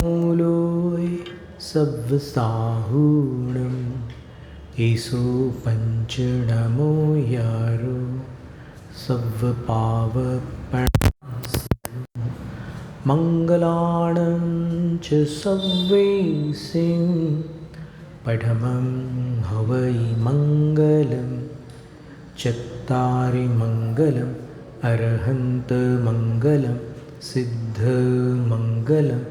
मूलोय सव्वसाहूणं ईसो पञ्चनमो यारो सव्वपावपण मङ्गलाणं च सव्वेसिं पठमं हवै मङ्गलं चत्तारि मङ्गलम् अरहन्तमङ्गलं सिद्धमङ्गलं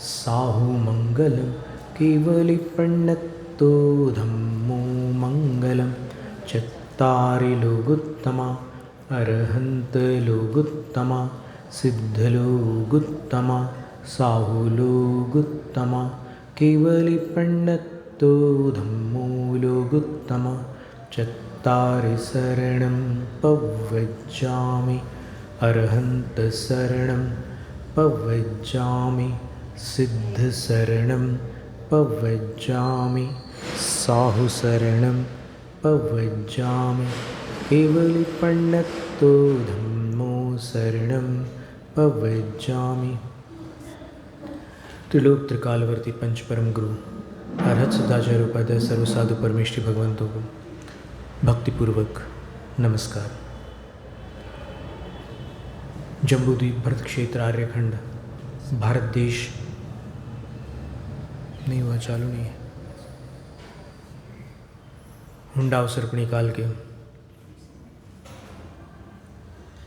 साहुमङ्गलं केवलिप्रणतो धम्मो मङ्गलं चत्तारि लोगुत्तमा अरहन्तलोगुत्तमा सिद्धलोगुत्तमा साहुलोगुत्तमा केवलिप्रणतो धम्मो लोगुत्तमा चत्तारि शरणं पव्वज्जामि अरहन्तशरणं पव्वज्जामि सिद्धशरणं पव्वज्जामि साहुशरणं पव्वज्जामि केवलिप्रणतो धम्मो शरणं पव्वज्जामि। त्रिलोक त्रिकालवर्ती पंच परम गुरु अरहत सदाचार्य उपाध्याय सर्व साधु परमेष्ठी भगवंतों को भक्तिपूर्वक नमस्कार। जम्बूद्वीप भरत क्षेत्र आर्यखंड भारत देश नहीं हुआ, चालू नहीं है। हुंडा अवसर्पणी काल के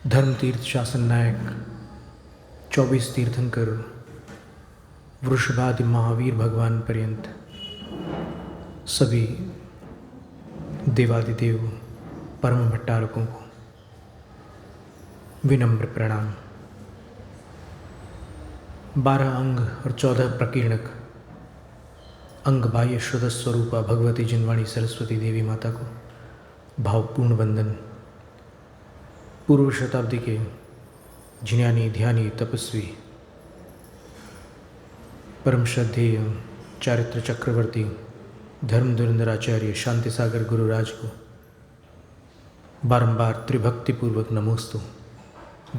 धर्म तीर्थ शासन नायक 24 तीर्थंकर वृषभादि महावीर भगवान पर्यंत सभी देवादिदेव परम भट्टारकों को विनम्र प्रणाम। 12 अंग और 14 प्रकीर्णक अंग बाह्य श्रुत स्वरूपा भगवती जिनवाणी सरस्वती देवी माता को भावपूर्ण वंदन। पूर्व शताब्दी के जिज्ञानी ध्यानी तपस्वी परम श्रद्धेय चारित्र चक्रवर्ती धर्म धुरंधराचार्य शांति सागर गुरुराज को बारंबार त्रिभक्तिपूर्वक नमोस्तु।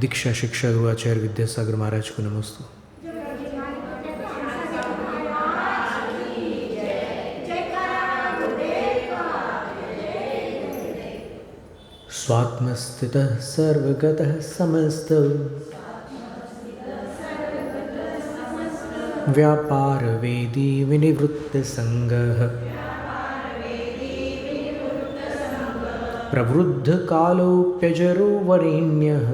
दीक्षा शिक्षा गुरुआचार्य विद्यासागर महाराज को नमोस्तु। स्वात्मस्थितः सर्वगतः समस्तो व्यापार वेदी विनिवृत्त संगः प्रवृद्ध कालोप्यजरो वरेण्यः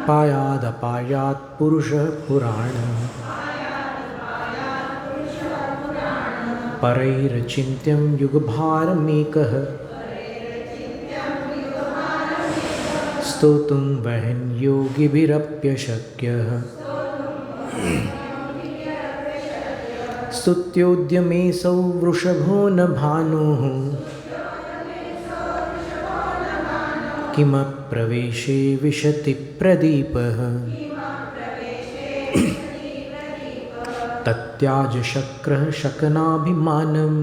पायादपायात् पुरुषः पुराणः परैरचिन्त्यं युगभारमेकः स्तोतुं वहन् योगिभिरप्यशक्यः स्तुत्योद्यमेऽसौ वृषभो न भानुः किमप्रवेशे विशति प्रदीपः तत्याज शक्रः शकनाभिमानं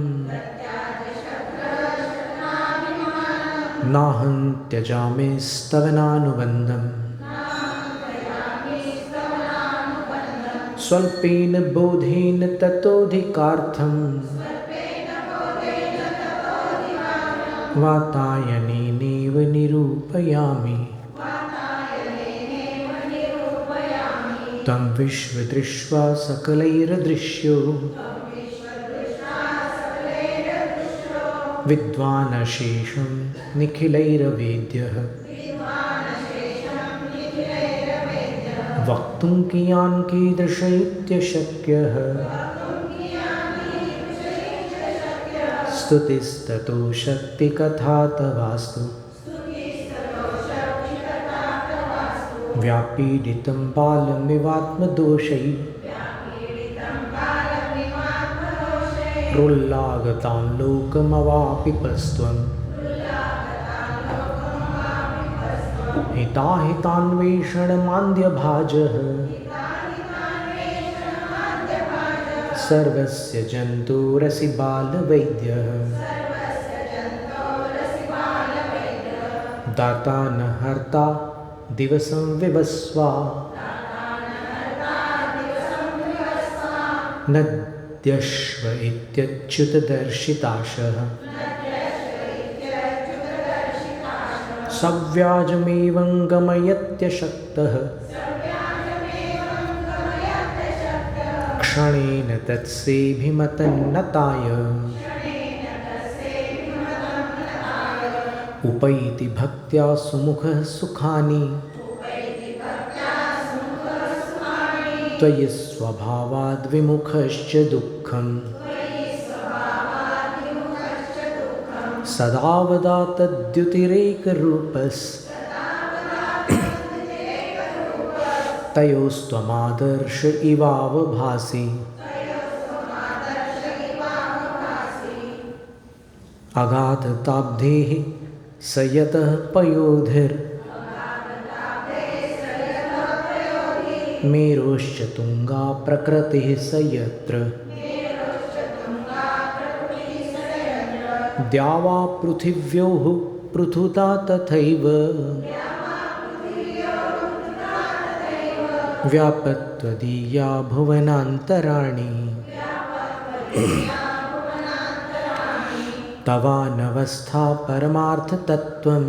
नाहं त्यजामिस्तवनानुबन्धम् स्वल्पेन बोधेन ततोऽधिकार्थं वातायनेनैव निरूपयामि तं विश्वदृष्ट्वा सकलैर्दृश्यो विद्वानशेषं निखिलैरवेद्यः वक्तुं कियान् कीदृशैत्यशक्यः स्तुतिस्ततो शक्तिकथा तवास्तु व्यापीडितं बालमिवात्मदोषैः रुल्लागतां लोकमवापिपस्त्वं हिताहितान्वेषणमान्द्यभाजः सर्वस्य जन्तोरसि बालवैद्यः दाता न हर्ता दिवसं विवस्वा नद्यश्व इत्यच्युतदर्शिताशः सव्याजमेवं गमयत्यशक्तः क्षणेन तत्सेभिमतन्नताय उपैति भक्त्या सुमुखः सुखानि त्वयि स्वभावाद्विमुखश्च दुःखम् सदा वदा तद्युतिरेकरूपस् तयोस्त्वमादर्श इवावभासि अगाधताब्धेः स यतः पयोधिर् मेरोश्च तुङ्गा प्रकृतिः स यत्र द्यावा पृथिव्योः पृथुता तथैव व्यापत्वदीया भुवनान्तराणि तवानवस्था परमार्थतत्त्वं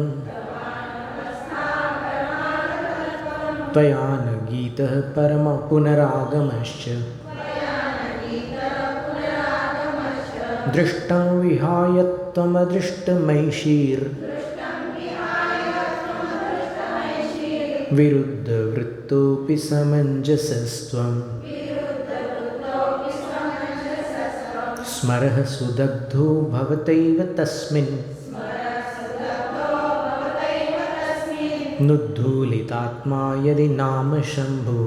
त्वया न गीतः परम पुनरागमश्च दृष्टं विहाय त्वमदृष्टमैषीर् विरुद्धवृत्तोऽपि समञ्जसस्त्वं स्मरः सुदग्धो भवतैव तस्मिन् नुद्धूलितात्मा यदि नाम शम्भो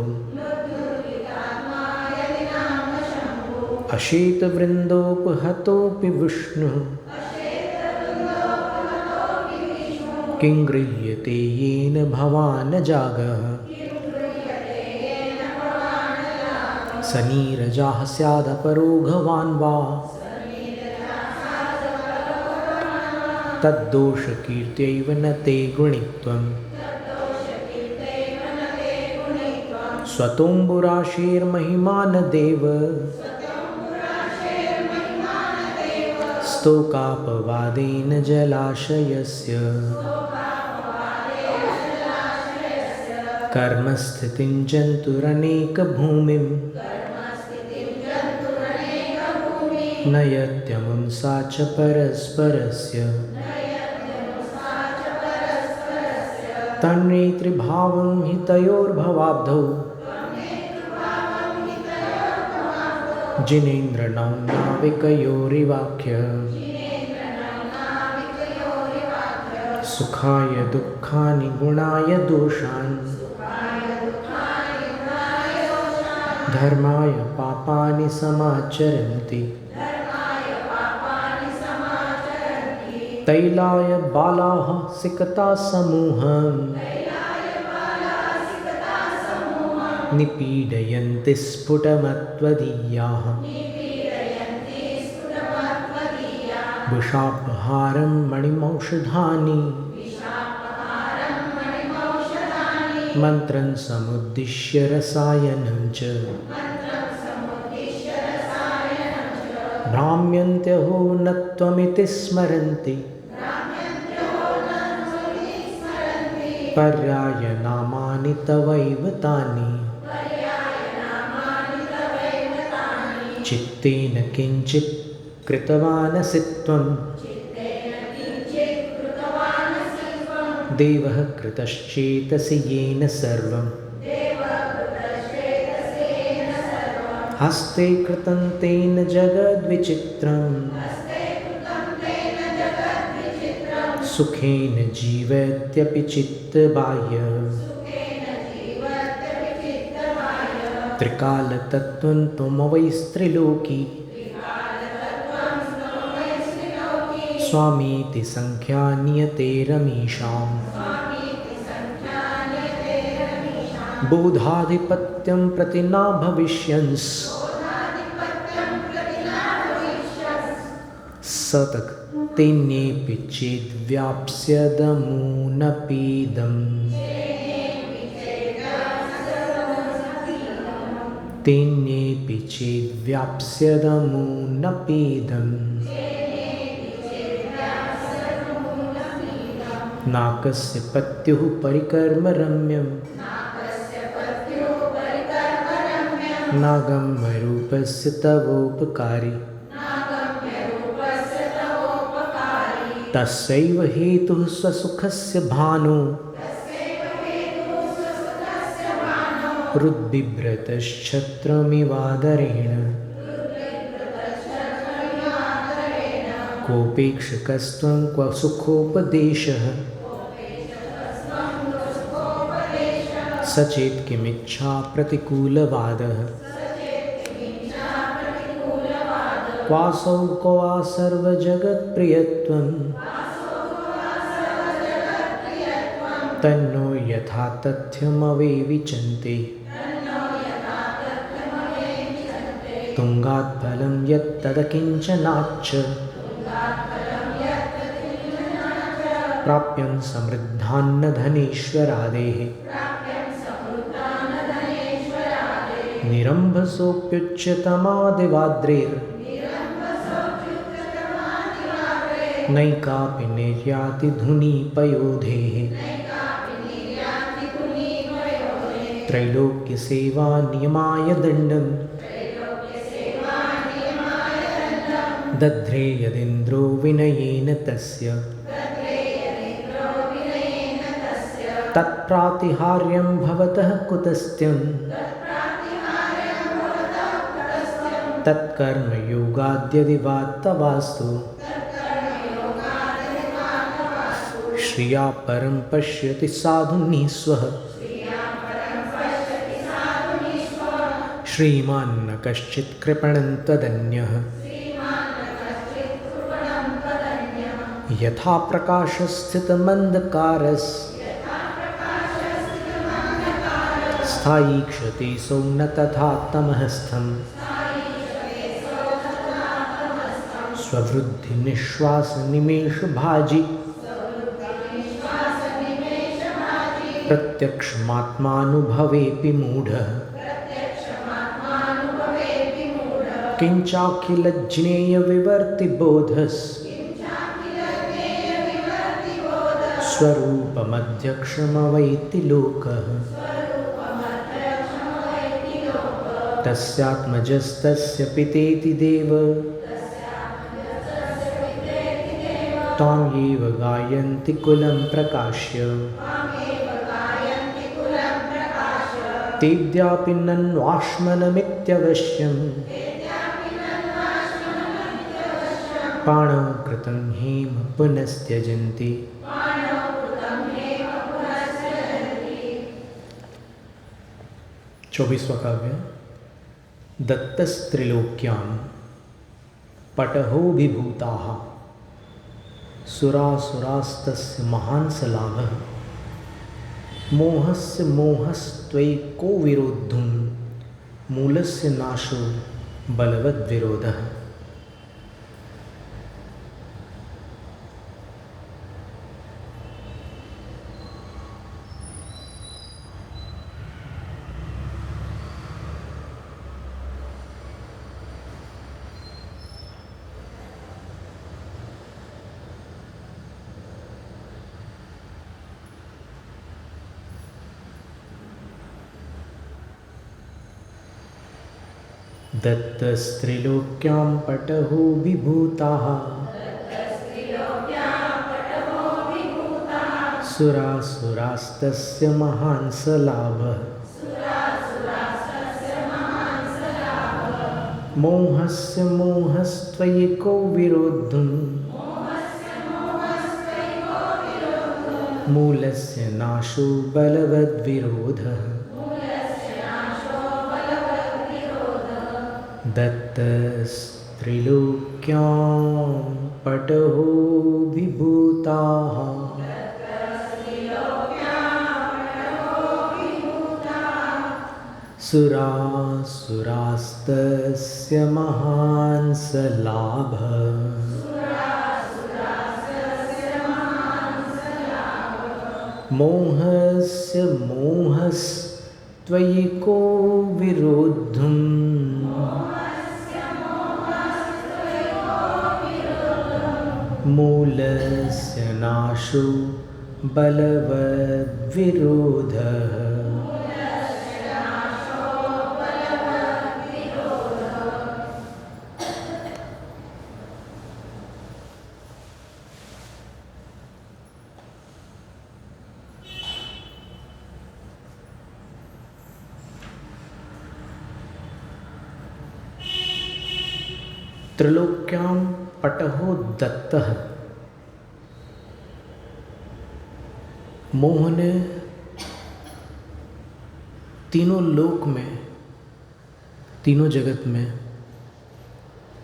अशेतवृन्दोपहतोऽपि विष्णुः किं गृह्यते येन भवान् जागः स नीरजाः स्यादपरो भवान् वा तद्दोषकीर्त्यैव न ते गुणित्वम् स्वतोऽम्बुराशेर्महिमानदेव स्तोकापवादेन जलाशयस्य कर्मस्थितिं जन्तुरनेकभूमिं नयत्यमुं सा च परस्परस्य तन्नेतृभावं हि तयोर्भवाब्धौ जिनेन्द्रनौ नाविकयोरिवाख्य सुखाय दुःखानि गुणाय दोषान् धर्माय पापानि समाचरन्ति तैलाय बालाः सिकता समूहं निपीडयन्ति स्फुटमत्वदीयाः विषापहारं मणिमौषधानि मन्त्रं समुद्दिश्य रसायनं च भ्राम्यन्त्यहो न त्वमिति स्मरन्ति पर्यायनामानि तवैव तानि चित्तेन किञ्चित् कृतवानसि त्वं देवः कृतश्चेतसि येन सर्वं हस्ते कृतं तेन जगद्विचित्रं सुखेन जीवत्यपि चित्तबाह्य त्रिकालतत्त्वं त्वमवैस्त्रिलोकी स्वामीति संख्या नियतेरमीषाम् बोधाधिपत्यं प्रति न भविष्यंस् सतक तेन्येऽपि चेद्व्याप्स्यदमूनपीदम् तेन्येऽपि चेद्व्याप्स्यदमुनपेदम् नाकस्य पत्युः परिकर्मरम्यं नागम्यरूपस्य तवोपकारी तस्यैव हेतुः स्वसुखस्य भानो हृद्बिभ्रतश्छत्रमिवादरेण कोऽपेक्षकस्त्वं क्व सुखोपदेशः सचेत् किमिच्छा प्रतिकूलवादः क्वासौ क्वा सर्वजगत्प्रियत्वं तन्नो यथा तथ्यमवेविचन्ते तुङ्गात् फलं यत्तदकिञ्चनाच्च प्राप्यं समृद्धान्नधनेश्वरादेः निरम्भसोऽप्युच्यतमादिवाद्रेर् नैकापि निर्याति धुनीपयोधेः त्रैलोक्यसेवा नियमाय दण्डं दध्रे यदिन्द्रो विनयेन तस्य तत्प्रातिहार्यं भवतः कुतस्त्यं तत्कर्मयोगाद्यदि वा तवास्तु श्रिया परं पश्यति साधुनीस्वः श्रीमान् न कश्चित् कृपणं तदन्यः यथा प्रकाशस्थितमन्धकारस् स्थायी क्षते सौ न तथा तमःस्थं स्ववृद्धिनिश्वासनिमेषभाजि प्रत्यक्षमात्मानुभवेऽपि मूढः किञ्चाखिलज्ञेयविवर्तिबोधस् स्वरूपमध्यक्षमवैति लोकः तस्यात्मजस्तस्य पितेति देव तां एव गायन्ति कुलं प्रकाश्य तेऽद्यापि नन्वाश्मनमित्यवश्यम् पाणौ कृतं हेम पुनस्त्यजन्ति। 24वां काव्य। दत्तस्त्रिलोक्यां पटहोऽभिभूताः सुरासुरास्तस्य महान् स लाभः मोहस्य मोहस्त्वयि को विरोद्धुं मूलस्य नाशो बलवद्विरोधः। दत्तस्त्रिलोक्यां पटहोऽभिभूताः सुरासुरास्तस्य महान् स लाभः मोहस्य मोहस्त्वयि को विरोद्धुं मूलस्य नाशो बलवद्विरोधः। दत्तस्त्रिलोक्यां पटहोऽभिभूताः सुरासुरास्तस्य महान् स लाभः मोहस्य मोहस्त्वयि त्वयि को विरोधुम मूलस्य नाशो बलवद्विरोधः। त्रिलोक्यां पटहो दत्तः। मोह ने तीनों लोक में, तीनों जगत में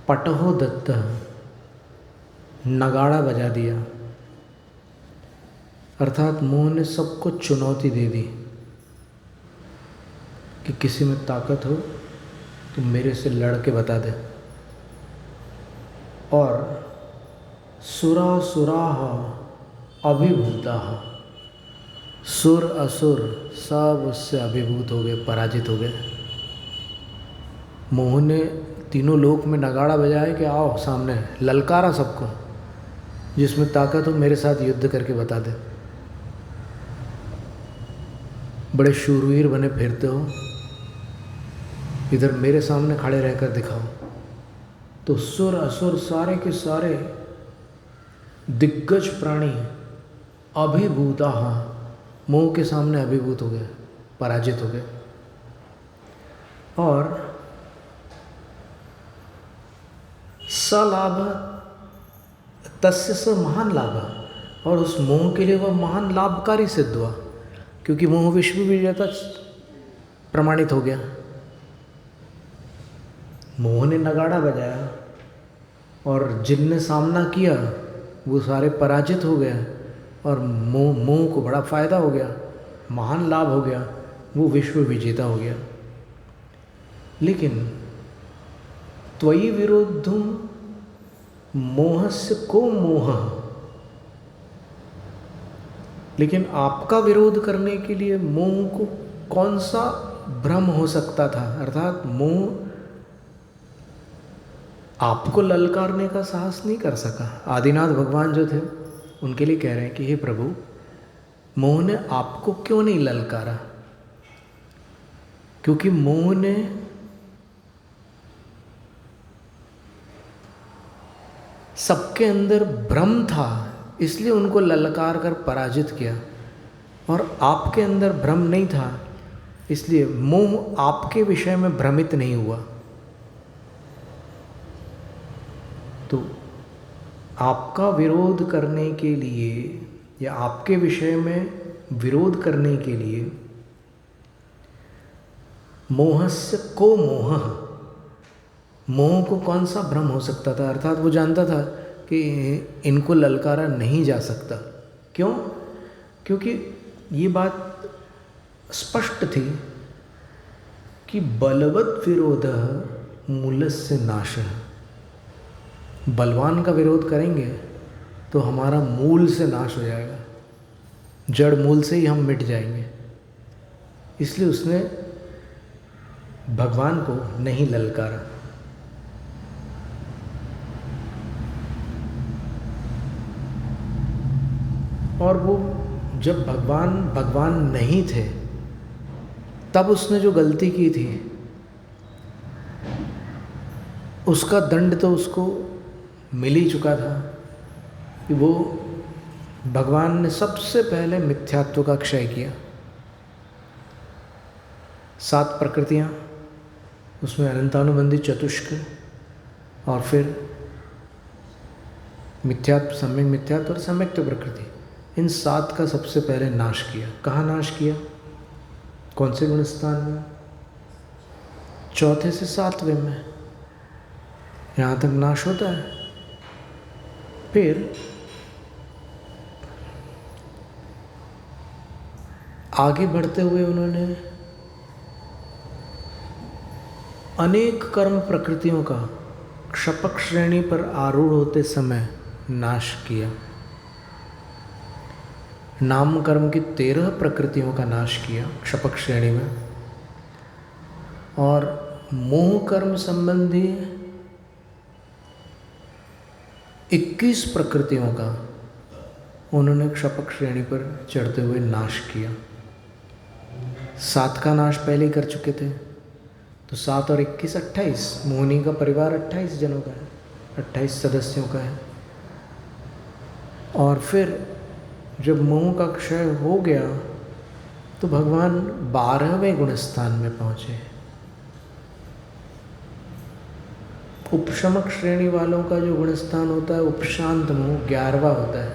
पटहो दत्तः नगाड़ा बजा दिया। अर्थात मोह ने सबको चुनौती दे दी कि किसी में ताकत हो तो मेरे से लड़ के बता दे। और सुरासुराः अभिभूताः, सुर असुर सब उससे अभिभूत हो गए, पराजित हो गए। मोह ने तीनों लोक में नगाड़ा बजाया कि आओ सामने, ललकारा सबको, जिसमें ताकत हो मेरे साथ युद्ध करके बता दे। बड़े शूरवीर बने फिरते हो, इधर मेरे सामने खड़े रहकर दिखाओ। तो सुर असुर सारे के सारे दिग्गज प्राणी अभिभूता मोह के सामने अभिभूत हो गए, पराजित हो गए। और सलाभ तस्य स महान लाभ, और उस मोह के लिए वह महान लाभकारी सिद्ध हुआ, क्योंकि मोह विश्व विजेता प्रमाणित हो गया। मोह ने नगाड़ा बजाया और जिनने सामना किया वो सारे पराजित हो गए, और मोह को बड़ा फायदा हो गया, महान लाभ हो गया, वो विश्व विजेता हो गया। लेकिन त्वयि विरोधुम मोहस्य को मोह, लेकिन आपका विरोध करने के लिए मोह को कौन सा भ्रम हो सकता था। अर्थात मोह आपको ललकारने का साहस नहीं कर सका। आदिनाथ भगवान जो थे उनके लिए कह रहे हैं कि हे प्रभु, मोह ने आपको क्यों नहीं ललकारा? क्योंकि मोह ने सबके अंदर भ्रम था, इसलिए उनको ललकार कर पराजित किया, और आपके अंदर भ्रम नहीं था, इसलिए मोह आपके विषय में भ्रमित नहीं हुआ। तो आपका विरोध करने के लिए या आपके विषय में विरोध करने के लिए मोहस्य को मोह, मोह को कौन सा भ्रम हो सकता था। अर्थात वो जानता था कि इनको ललकारा नहीं जा सकता। क्यों? क्योंकि ये बात स्पष्ट थी कि बलवत् विरोधः मूलस्य नाशः। बलवान का विरोध करेंगे तो हमारा मूल से नाश हो जाएगा, जड़ मूल से ही हम मिट जाएंगे। इसलिए उसने भगवान को नहीं ललकारा। और वो जब भगवान नहीं थे तब उसने जो गलती की थी उसका दंड तो उसको मिल ही चुका था कि वो भगवान ने सबसे पहले मिथ्यात्व का क्षय किया। 7 प्रकृतियाँ, उसमें अनंतानुबंधी चतुष्क, और फिर मिथ्यात्व, सम्यक मिथ्यात्व और सम्यक्त प्रकृति, इन 7 का सबसे पहले नाश किया। कहाँ नाश किया? कौन से गुण स्थान में? 4 से 7वें में, यहाँ तक नाश होता है। फिर आगे बढ़ते हुए उन्होंने अनेक कर्म प्रकृतियों का क्षपक श्रेणी पर आरूढ़ होते समय नाश किया। नाम कर्म की 13 प्रकृतियों का नाश किया क्षपक श्रेणी में, और मोह कर्म संबंधी 21 प्रकृतियों का उन्होंने क्षपक श्रेणी पर चढ़ते हुए नाश किया। 7 का नाश पहले ही कर चुके थे, तो 7 और 21 28। मोहिनी का परिवार 28 जनों का है, 28 सदस्यों का है। और फिर जब मोह का क्षय हो गया तो भगवान 12वें गुणस्थान में पहुँचे। उपशमक श्रेणी वालों का जो गुणस्थान होता है उपशांत मोह 11वां होता है।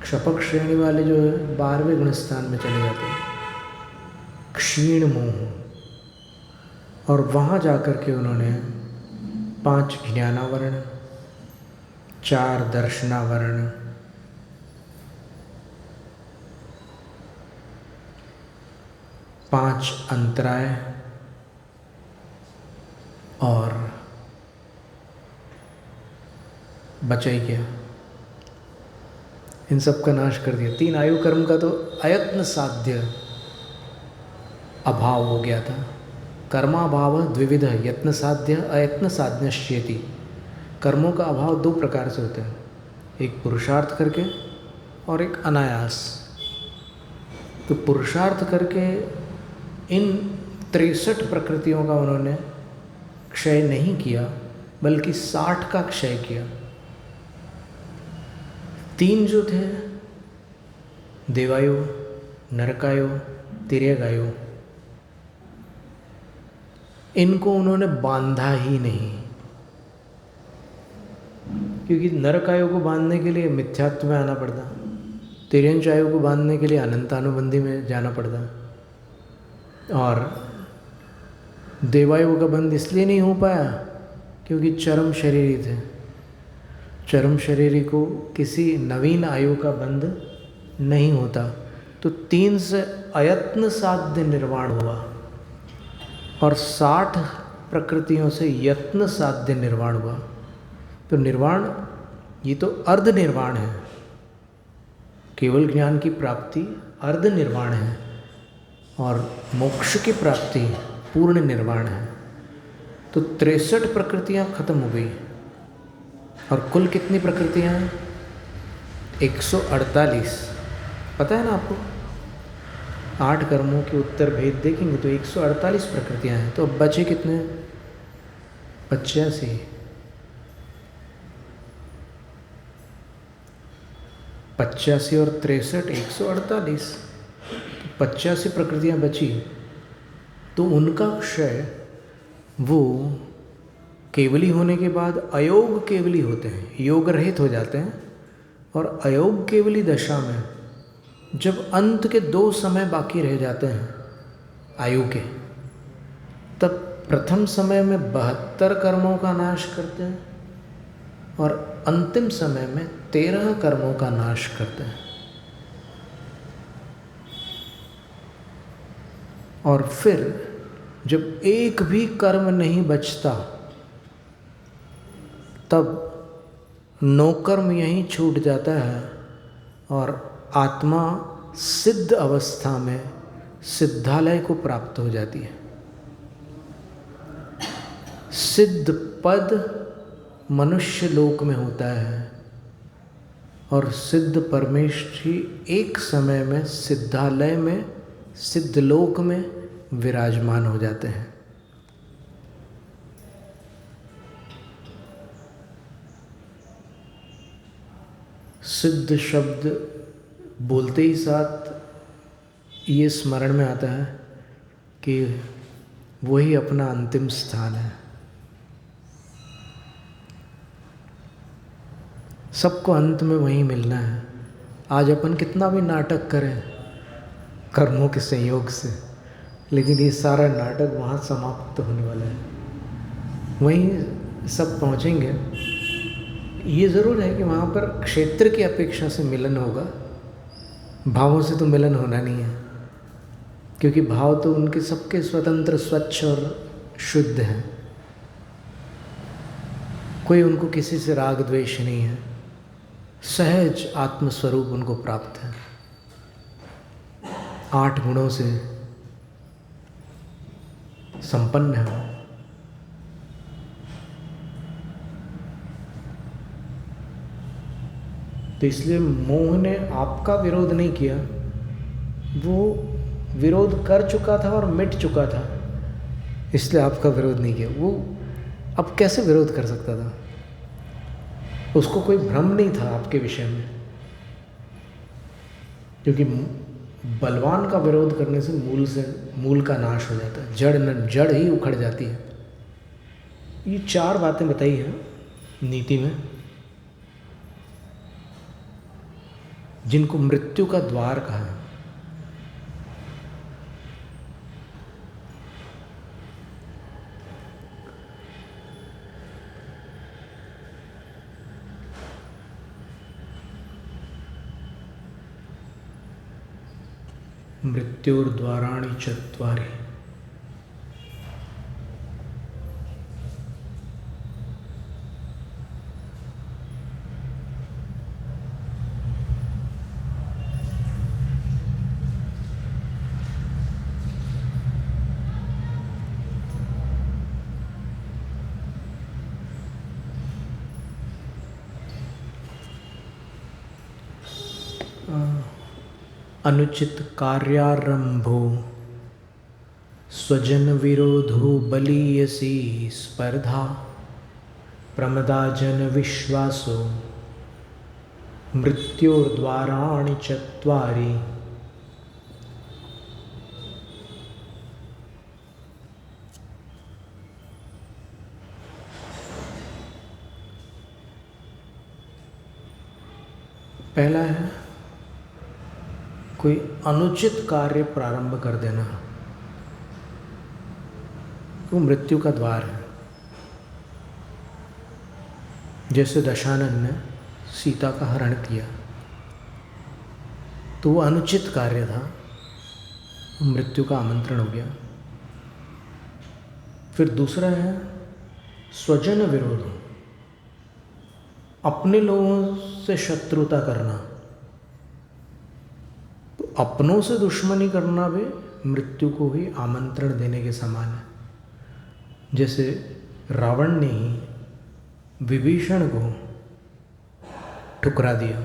क्षपक श्रेणी वाले जो है 12वें गुणस्थान में चले जाते हैं, क्षीण मोह। और वहाँ जाकर के उन्होंने 5 ज्ञानावरण, 4 दर्शनावरण, 5 अंतराय और बचा ही क्या, इन सब का नाश कर दिया। 3 आयु कर्म का तो अयत्न साध्य अभाव हो गया था। कर्माभाव द्विविध, यत्न साध्य अयत्न साध्यश्चेति। कर्मों का अभाव 2 प्रकार से होते हैं, एक पुरुषार्थ करके और एक अनायास। तो पुरुषार्थ करके इन 63 प्रकृतियों का उन्होंने क्षय नहीं किया, बल्कि 60 का क्षय किया। 3 जो थे, देवायु, नरकायु, तिर्यगायु, इनको उन्होंने बांधा ही नहीं, क्योंकि नरकायु को बांधने के लिए मिथ्यात्व में आना पड़ता, तिर्यंचायु को बांधने के लिए अनंतानुबंधी में जाना पड़ता, और देवायु का बंध इसलिए नहीं हो पाया क्योंकि चरम शरीरी थे। चरम शरीरी को किसी नवीन आयु का बंध नहीं होता। तो 3 से अयत्न साध्य निर्वाण हुआ और 60 प्रकृतियों से यत्न साध्य निर्वाण हुआ। तो निर्वाण ये तो अर्ध निर्वाण है, केवल ज्ञान की प्राप्ति अर्ध निर्वाण है और मोक्ष की प्राप्ति पूर्ण निर्वाण है। तो 63 प्रकृतियाँ खत्म हो गई और कुल कितनी प्रकृतियाँ हैं? 148। पता है ना आपको? 8 कर्मों के उत्तर भेद देखेंगे तो 148 प्रकृतियाँ हैं। तो अब बचे कितने? 85। 85 और 63 148, 85 प्रकृतियाँ बची। तो उनका क्षय वो केवली होने के बाद अयोग केवली होते हैं, योग रहित हो जाते हैं। और अयोग केवली दशा में जब अंत के 2 समय बाकी रह जाते हैं आयु के, तब प्रथम समय में 72 कर्मों का नाश करते हैं और अंतिम समय में 13 कर्मों का नाश करते हैं। और फिर जब एक भी कर्म नहीं बचता, तब नौकर्म यहीं छूट जाता है और आत्मा सिद्ध अवस्था में सिद्धालय को प्राप्त हो जाती है। सिद्ध पद मनुष्य लोक में होता है और सिद्ध परमेश्वरी एक समय में सिद्धालय में, सिद्धलोक में विराजमान हो जाते हैं। सिद्ध शब्द बोलते ही साथ ये स्मरण में आता है कि वही अपना अंतिम स्थान है। सबको अंत में वहीं मिलना है। आज अपन कितना भी नाटक करें कर्मों के संयोग से, लेकिन ये सारा नाटक वहाँ समाप्त होने वाला है, वहीं सब पहुँचेंगे। ये ज़रूर है कि वहाँ पर क्षेत्र की अपेक्षा से मिलन होगा, भावों से तो मिलन होना नहीं है, क्योंकि भाव तो उनके सबके स्वतंत्र, स्वच्छ और शुद्ध हैं। कोई उनको किसी से राग द्वेष नहीं है, सहज आत्मस्वरूप उनको प्राप्त है। 8 गुणों से संपन्न है वो। तो इसलिए मोह ने आपका विरोध नहीं किया, वो विरोध कर चुका था और मिट चुका था, इसलिए आपका विरोध नहीं किया। वो अब कैसे विरोध कर सकता था? उसको कोई भ्रम नहीं था आपके विषय में, क्योंकि बलवान का विरोध करने से मूल का नाश हो जाता है, जड़ ही उखड़ जाती है। ये 4 बातें बताई हैं नीति में, जिनको मृत्यु का द्वार कहा है। मृत्युर्द्वाराणि चत्वारि। अनुचित कार्यारंभो, स्वजन विरोधो बलीयसी स्पर्धा, प्रमदाजन विश्वासो, मृत्योर्द्वाराणि चत्वारि। पहला है कोई अनुचित कार्य प्रारंभ कर देना, वो मृत्यु का द्वार है। जैसे दशानन ने सीता का हरण किया, तो वो अनुचित कार्य था, मृत्यु का आमंत्रण हो गया। फिर दूसरा है स्वजन विरोध, अपने लोगों से शत्रुता करना। तो अपनों से दुश्मनी करना भी मृत्यु को ही आमंत्रण देने के समान है। जैसे रावण ने ही विभीषण को ठुकरा दिया,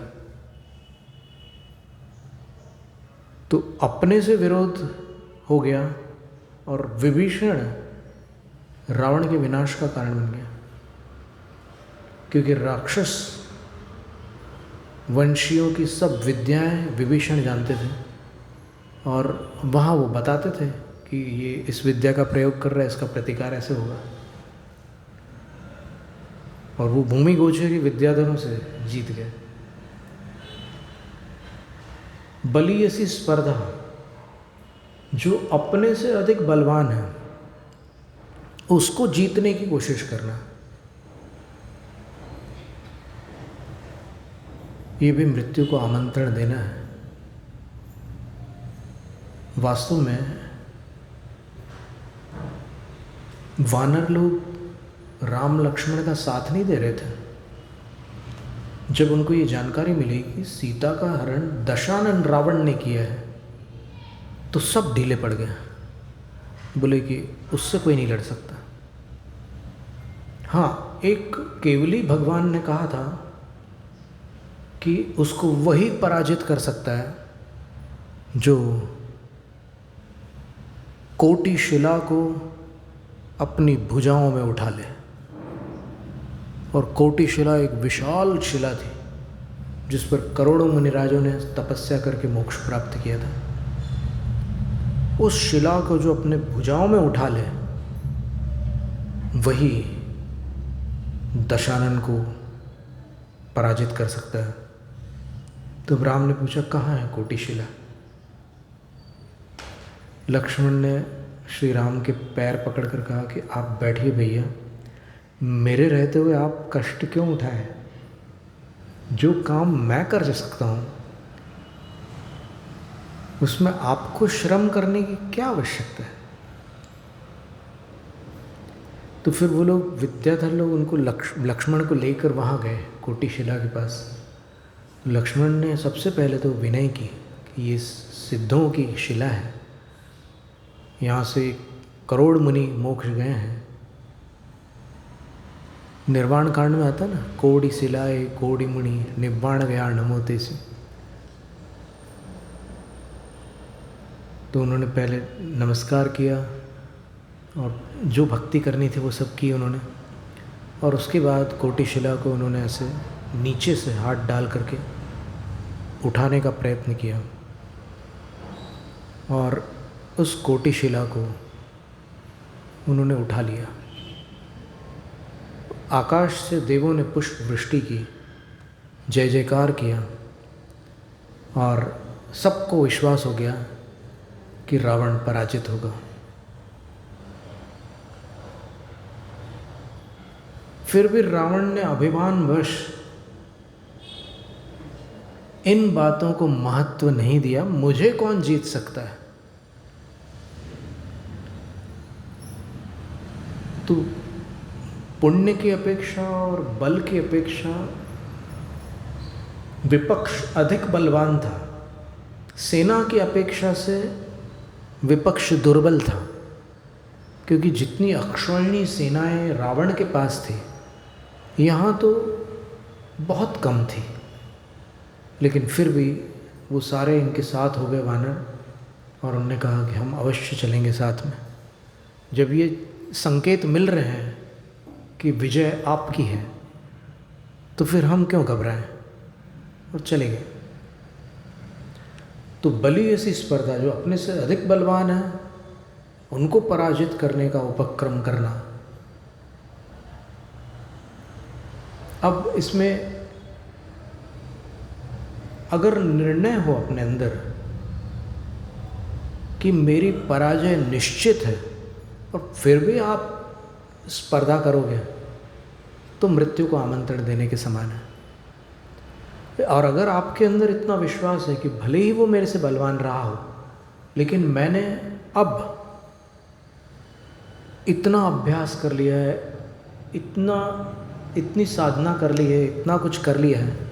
तो अपने से विरोध हो गया और विभीषण रावण के विनाश का कारण बन गया, क्योंकि राक्षस वंशियों की सब विद्याएं विभीषण जानते थे और वहाँ वो बताते थे कि ये इस विद्या का प्रयोग कर रहा है, इसका प्रतिकार ऐसे होगा, और वो भूमि गोचरी विद्याधरों से जीत गए। बलीयसी स्पर्धा, जो अपने से अधिक बलवान है उसको जीतने की कोशिश करना, ये भी मृत्यु को आमंत्रण देना है। वास्तव में वानर लोग राम लक्ष्मण का साथ नहीं दे रहे थे। जब उनको ये जानकारी मिली कि सीता का हरण दशानन रावण ने किया है, तो सब ढीले पड़ गए, बोले कि उससे कोई नहीं लड़ सकता। हाँ, एक केवली भगवान ने कहा था कि उसको वही पराजित कर सकता है जो कोटि शिला को अपनी भुजाओं में उठा ले। और कोटि शिला एक विशाल शिला थी जिस पर करोड़ों मुनिराजों ने तपस्या करके मोक्ष प्राप्त किया था। उस शिला को जो अपने भुजाओं में उठा ले, वही दशानन को पराजित कर सकता है। तो राम ने पूछा, कहाँ है कोटि शिला? लक्ष्मण ने श्री राम के पैर पकड़कर कहा कि आप बैठिए भैया, मेरे रहते हुए आप कष्ट क्यों उठाए? जो काम मैं कर सकता हूँ उसमें आपको श्रम करने की क्या आवश्यकता है? तो फिर वो लोग विद्याधर लोग उनको लक्ष्मण को लेकर वहाँ गए कोटि शिला के पास। लक्ष्मण ने सबसे पहले तो विनय की कि ये सिद्धों की शिला है, यहाँ से करोड़ मुनि मोक्ष गए हैं। निर्वाण कांड में आता ना, कोटि सिलाए कोटि मुनि निब्बाण गया नमोते से। तो उन्होंने पहले नमस्कार किया और जो भक्ति करनी थी वो सब की उन्होंने, और उसके बाद कोटिशिला को उन्होंने ऐसे नीचे से हाथ डाल करके उठाने का प्रयत्न किया, और उस कोटिशिला को उन्होंने उठा लिया। आकाश से देवों ने पुष्प वृष्टि की, जय जयकार किया, और सबको विश्वास हो गया कि रावण पराजित होगा। फिर भी रावण ने अभिमानवश इन बातों को महत्व नहीं दिया। मुझे कौन जीत सकता है? तो पुण्य की अपेक्षा और बल की अपेक्षा विपक्ष अधिक बलवान था। सेना की अपेक्षा से विपक्ष दुर्बल था, क्योंकि जितनी अक्षौहिणी सेनाएं रावण के पास थी, यहाँ तो बहुत कम थी। लेकिन फिर भी वो सारे इनके साथ हो गए वानर, और उन्होंने कहा कि हम अवश्य चलेंगे साथ में। जब ये संकेत मिल रहे हैं कि विजय आपकी है, तो फिर हम क्यों घबराएं, और चले गए। तो बलि ऐसी स्पर्धा, जो अपने से अधिक बलवान है उनको पराजित करने का उपक्रम करना। अब इसमें अगर निर्णय हो अपने अंदर कि मेरी पराजय निश्चित है, और फिर भी आप स्पर्धा करोगे, तो मृत्यु को आमंत्रण देने के समान है। और अगर आपके अंदर इतना विश्वास है कि भले ही वो मेरे से बलवान रहा हो, लेकिन मैंने अब इतना अभ्यास कर लिया है, इतनी साधना कर ली है, इतना कुछ कर लिया है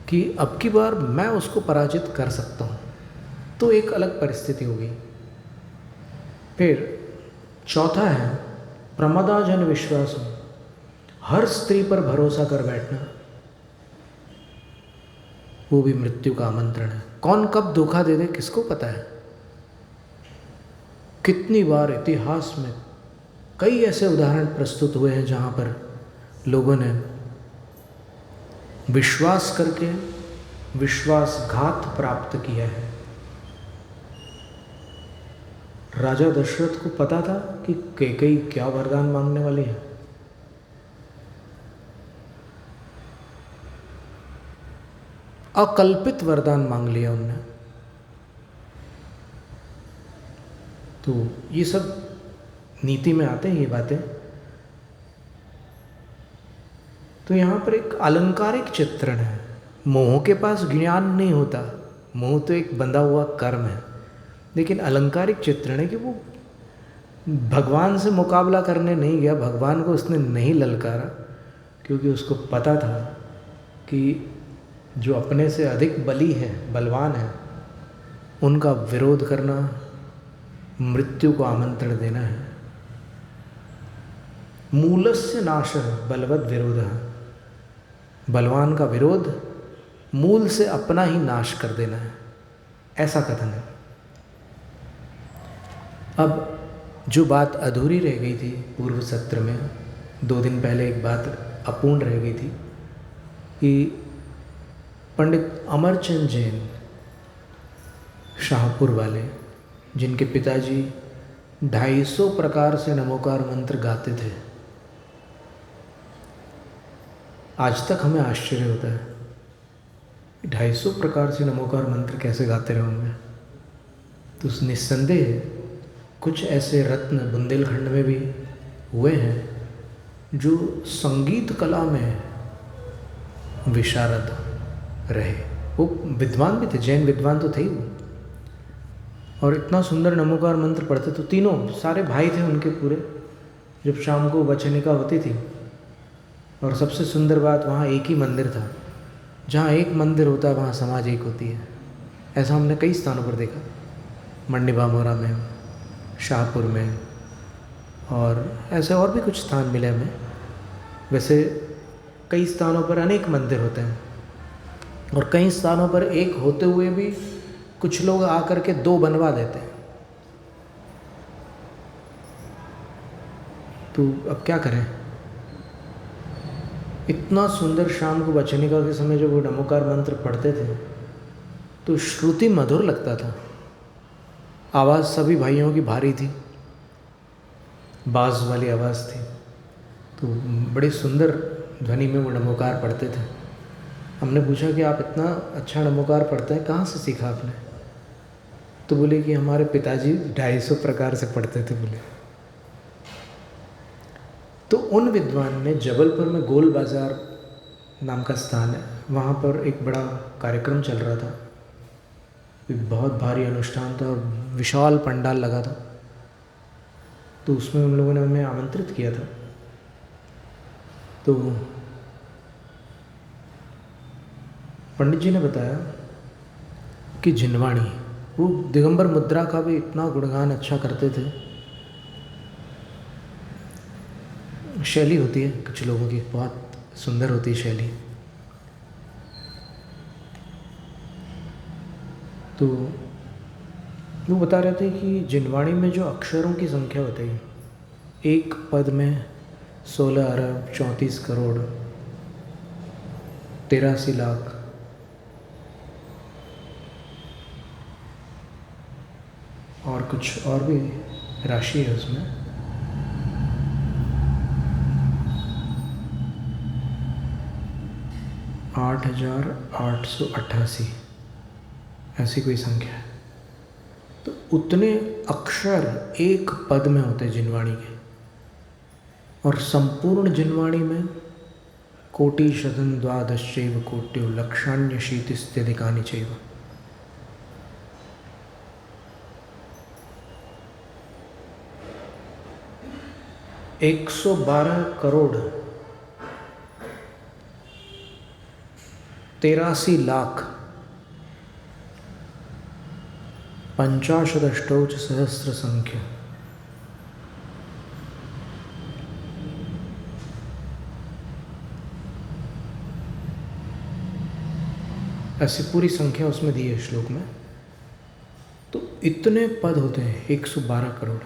कि अब की बार मैं उसको पराजित कर सकता हूँ, तो एक अलग परिस्थिति होगी। फिर चौथा है प्रमदाजन विश्वास। हर स्त्री पर भरोसा कर बैठना, वो भी मृत्यु का आमंत्रण है। कौन कब धोखा दे दे किसको पता है। कितनी बार इतिहास में कई ऐसे उदाहरण प्रस्तुत हुए हैं जहाँ पर लोगों ने विश्वास करके विश्वासघात प्राप्त किया है। राजा दशरथ को पता था कि कैकेयी क्या वरदान मांगने वाली है। अकल्पित वरदान मांग लिया उनने। तो ये सब नीति में आते हैं ये बातें। तो यहाँ पर एक अलंकारिक चित्रण है। मोह के पास ज्ञान नहीं होता, मोह तो एक बंधा हुआ कर्म है। लेकिन अलंकारिक चित्रण है कि वो भगवान से मुकाबला करने नहीं गया, भगवान को उसने नहीं ललकारा, क्योंकि उसको पता था कि जो अपने से अधिक बली है, बलवान है, उनका विरोध करना मृत्यु को आमंत्रण देना है। मूलस्य नाशः बलवद विरोधः। बलवान का विरोध मूल से अपना ही नाश कर देना है, ऐसा कथन है। अब जो बात अधूरी रह गई थी पूर्व सत्र में, 2 दिन पहले एक बात अपूर्ण रह गई थी कि पंडित अमरचंद जैन शाहपुर वाले, जिनके पिताजी 250 प्रकार से नमोकार मंत्र गाते थे। आज तक हमें आश्चर्य होता है 250 प्रकार से नमोकार मंत्र कैसे गाते रहे होंगे। तो निस्संदेह कुछ ऐसे रत्न बुंदेलखंड में भी हुए हैं जो संगीत कला में विशारद रहे। वो विद्वान भी थे, जैन विद्वान तो थे ही वो, और इतना सुंदर नमोकार मंत्र पढ़ते। तो तीनों सारे भाई थे उनके पूरे। जब शाम को वचनिका होती थी, और सबसे सुंदर बात, वहाँ एक ही मंदिर था। जहाँ एक मंदिर होता है वहाँ समाज एक होती है। ऐसा हमने कई स्थानों पर देखा, मंडी बामोरा में, शाहपुर में, और ऐसे और भी कुछ स्थान मिले हमें। वैसे कई स्थानों पर अनेक मंदिर होते हैं और कई स्थानों पर एक होते हुए भी कुछ लोग आकर के दो बनवा देते हैं। तो अब क्या करें। इतना सुंदर शाम को वचनिका के समय जब वो नमोकार मंत्र पढ़ते थे तो श्रुति मधुर लगता था। आवाज़ सभी भाइयों की भारी थी, बाज वाली आवाज़ थी, तो बड़े सुंदर ध्वनि में वो नमोकार पढ़ते थे। हमने पूछा कि आप इतना अच्छा नमोकार पढ़ते हैं, कहाँ से सीखा आपने? तो बोले कि हमारे पिताजी 250 प्रकार से पढ़ते थे बोले। तो उन विद्वान ने जबलपुर में गोल बाज़ार नाम का स्थान है, वहाँ पर एक बड़ा कार्यक्रम चल रहा था, एक बहुत भारी अनुष्ठान था और विशाल पंडाल लगा था। तो उसमें उन लोगों ने हमें आमंत्रित किया था। तो पंडित जी ने बताया कि जिनवाणी वो दिगंबर मुद्रा का भी इतना गुणगान अच्छा करते थे। शैली होती है कुछ लोगों की, बहुत सुंदर होती है शैली। तो वो बता रहे थे कि जिनवाणी में जो अक्षरों की संख्या बताई, एक पद में 16 अरब 34 करोड़ 83 लाख और कुछ और भी राशि है उसमें। आठ 8,888 ऐसी कोई संख्या है। तो उतने अक्षर एक पद में होते हैं जिनवाणी के, और संपूर्ण जिनवाणी में कोटि शतन द्वादशैव कोट्यो लक्षाण्य शीतिस्त्यधिकानि चैव। एक 112 करोड़ 83 लाख 50 सहस्र संख्या। ऐसी पूरी संख्या उसमें दी है श्लोक में। तो इतने पद होते हैं 112 करोड़।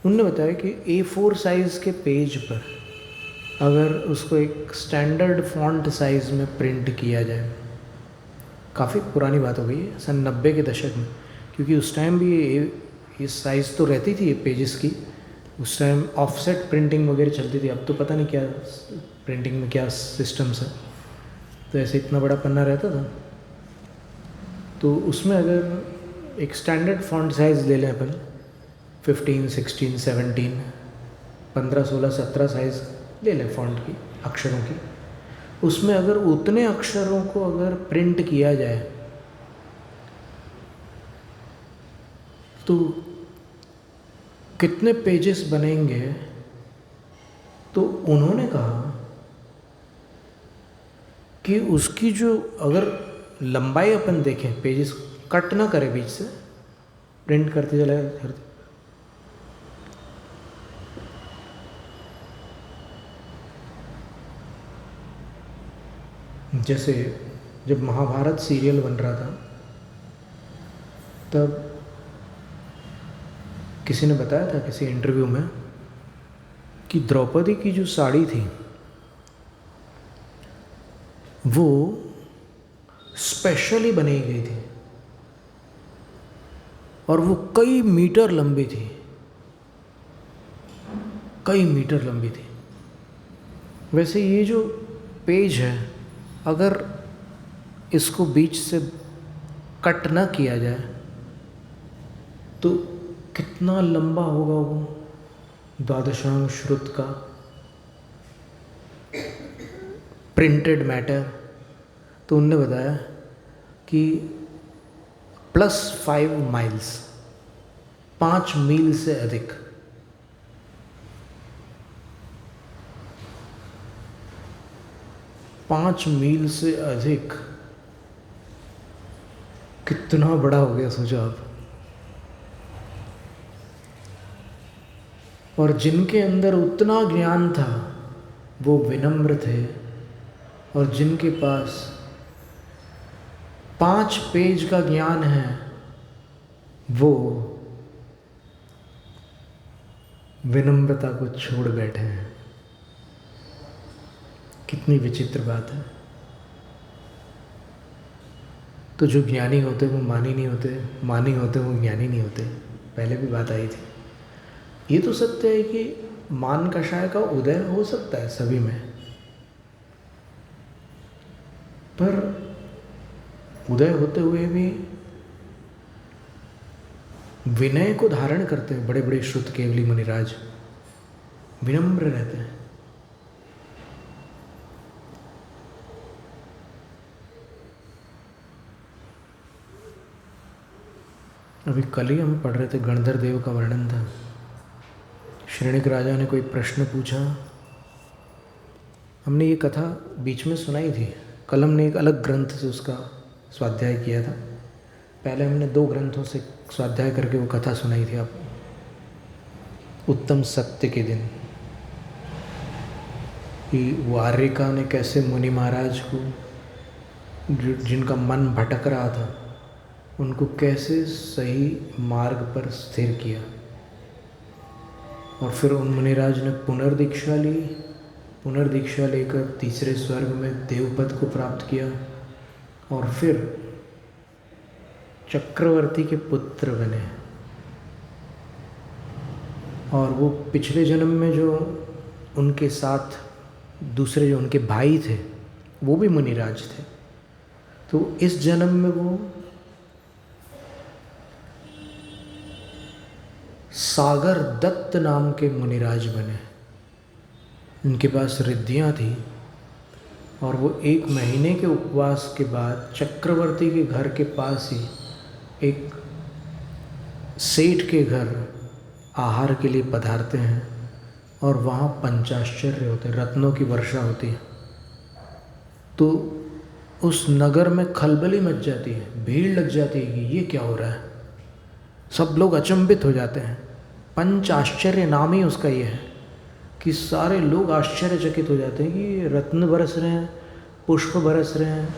उनने बताया कि A4 साइज़ के पेज पर अगर उसको एक स्टैंडर्ड फॉन्ट साइज़ में प्रिंट किया जाए, काफ़ी पुरानी बात हो गई है, सन 90 के दशक में, क्योंकि उस टाइम भी ये साइज़ तो रहती थी ये पेजेस की। उस टाइम ऑफसेट प्रिंटिंग वगैरह चलती थी, अब तो पता नहीं क्या प्रिंटिंग में क्या सिस्टम्स है। तो ऐसे इतना बड़ा पन्ना रहता था, तो उसमें अगर एक स्टैंडर्ड फॉन्ट साइज़ ले लें अपन 15, 16, 17, 15, 16, 17 साइज़ ले लें फॉन्ट की, अक्षरों की, उसमें अगर उतने अक्षरों को अगर प्रिंट किया जाए तो कितने पेजेस बनेंगे। तो उन्होंने कहा कि उसकी जो अगर लंबाई अपन देखें, पेजेस कट ना करे बीच से, प्रिंट करते चले करते, जैसे जब महाभारत सीरियल बन रहा था तब किसी ने बताया था किसी इंटरव्यू में कि द्रौपदी की जो साड़ी थी वो स्पेशली बनाई गई थी और वो कई मीटर लंबी थी, कई मीटर लंबी थी। वैसे ये जो पेज है, अगर इसको बीच से कट ना किया जाए तो कितना लंबा होगा वो द्वादशांग श्रुत का प्रिंटेड मैटर। तो उनने बताया कि +5 माइल्स, 5 मील से अधिक। पाँच मील से अधिक कितना बड़ा हो गया, सोचो आप। और जिनके अंदर उतना ज्ञान था वो विनम्र थे, और जिनके पास 5 पेज का ज्ञान है वो विनम्रता को छोड़ बैठे हैं। कितनी विचित्र बात है। तो जो ज्ञानी होते वो मानी नहीं होते, मानी होते वो ज्ञानी नहीं होते। पहले भी बात आई थी। ये तो सत्य है कि मान कषाय का उदय हो सकता है सभी में, पर उदय होते हुए भी विनय को धारण करते हैं। बड़े बड़े श्रुत केवली मुनिराज विनम्र रहते हैं। अभी कल ही हम पढ़ रहे थे, गणधर देव का वर्णन था। श्रेणिक राजा ने कोई प्रश्न पूछा, हमने ये कथा बीच में सुनाई थी। कल हमने एक अलग ग्रंथ से उसका स्वाध्याय किया था। पहले हमने 2 ग्रंथों से स्वाध्याय करके वो कथा सुनाई थी आपको। उत्तम सत्य के दिन कि वारिका ने कैसे मुनि महाराज को, जिनका मन भटक रहा था, उनको कैसे सही मार्ग पर स्थिर किया। और फिर उन मुनिराज ने पुनर्दीक्षा ली। पुनर्दीक्षा लेकर तीसरे स्वर्ग में देवपद को प्राप्त किया, और फिर चक्रवर्ती के पुत्र बने। और वो पिछले जन्म में जो उनके साथ दूसरे जो उनके भाई थे वो भी मुनिराज थे, तो इस जन्म में वो सागर दत्त नाम के मुनिराज बने। उनके पास रिद्धियाँ थी, और वो 1 महीने के उपवास के बाद चक्रवर्ती के घर के पास ही एक सेठ के घर आहार के लिए पधारते हैं, और वहाँ पंचाश्चर्य होते हैं, रत्नों की वर्षा होती है। तो उस नगर में खलबली मच जाती है, भीड़ लग जाती है कि ये क्या हो रहा है। सब लोग अचंभित हो जाते हैं। पंचाश्चर्य नाम ही उसका ये है कि सारे लोग आश्चर्यचकित हो जाते हैं कि रत्न बरस रहे हैं, पुष्प बरस रहे हैं,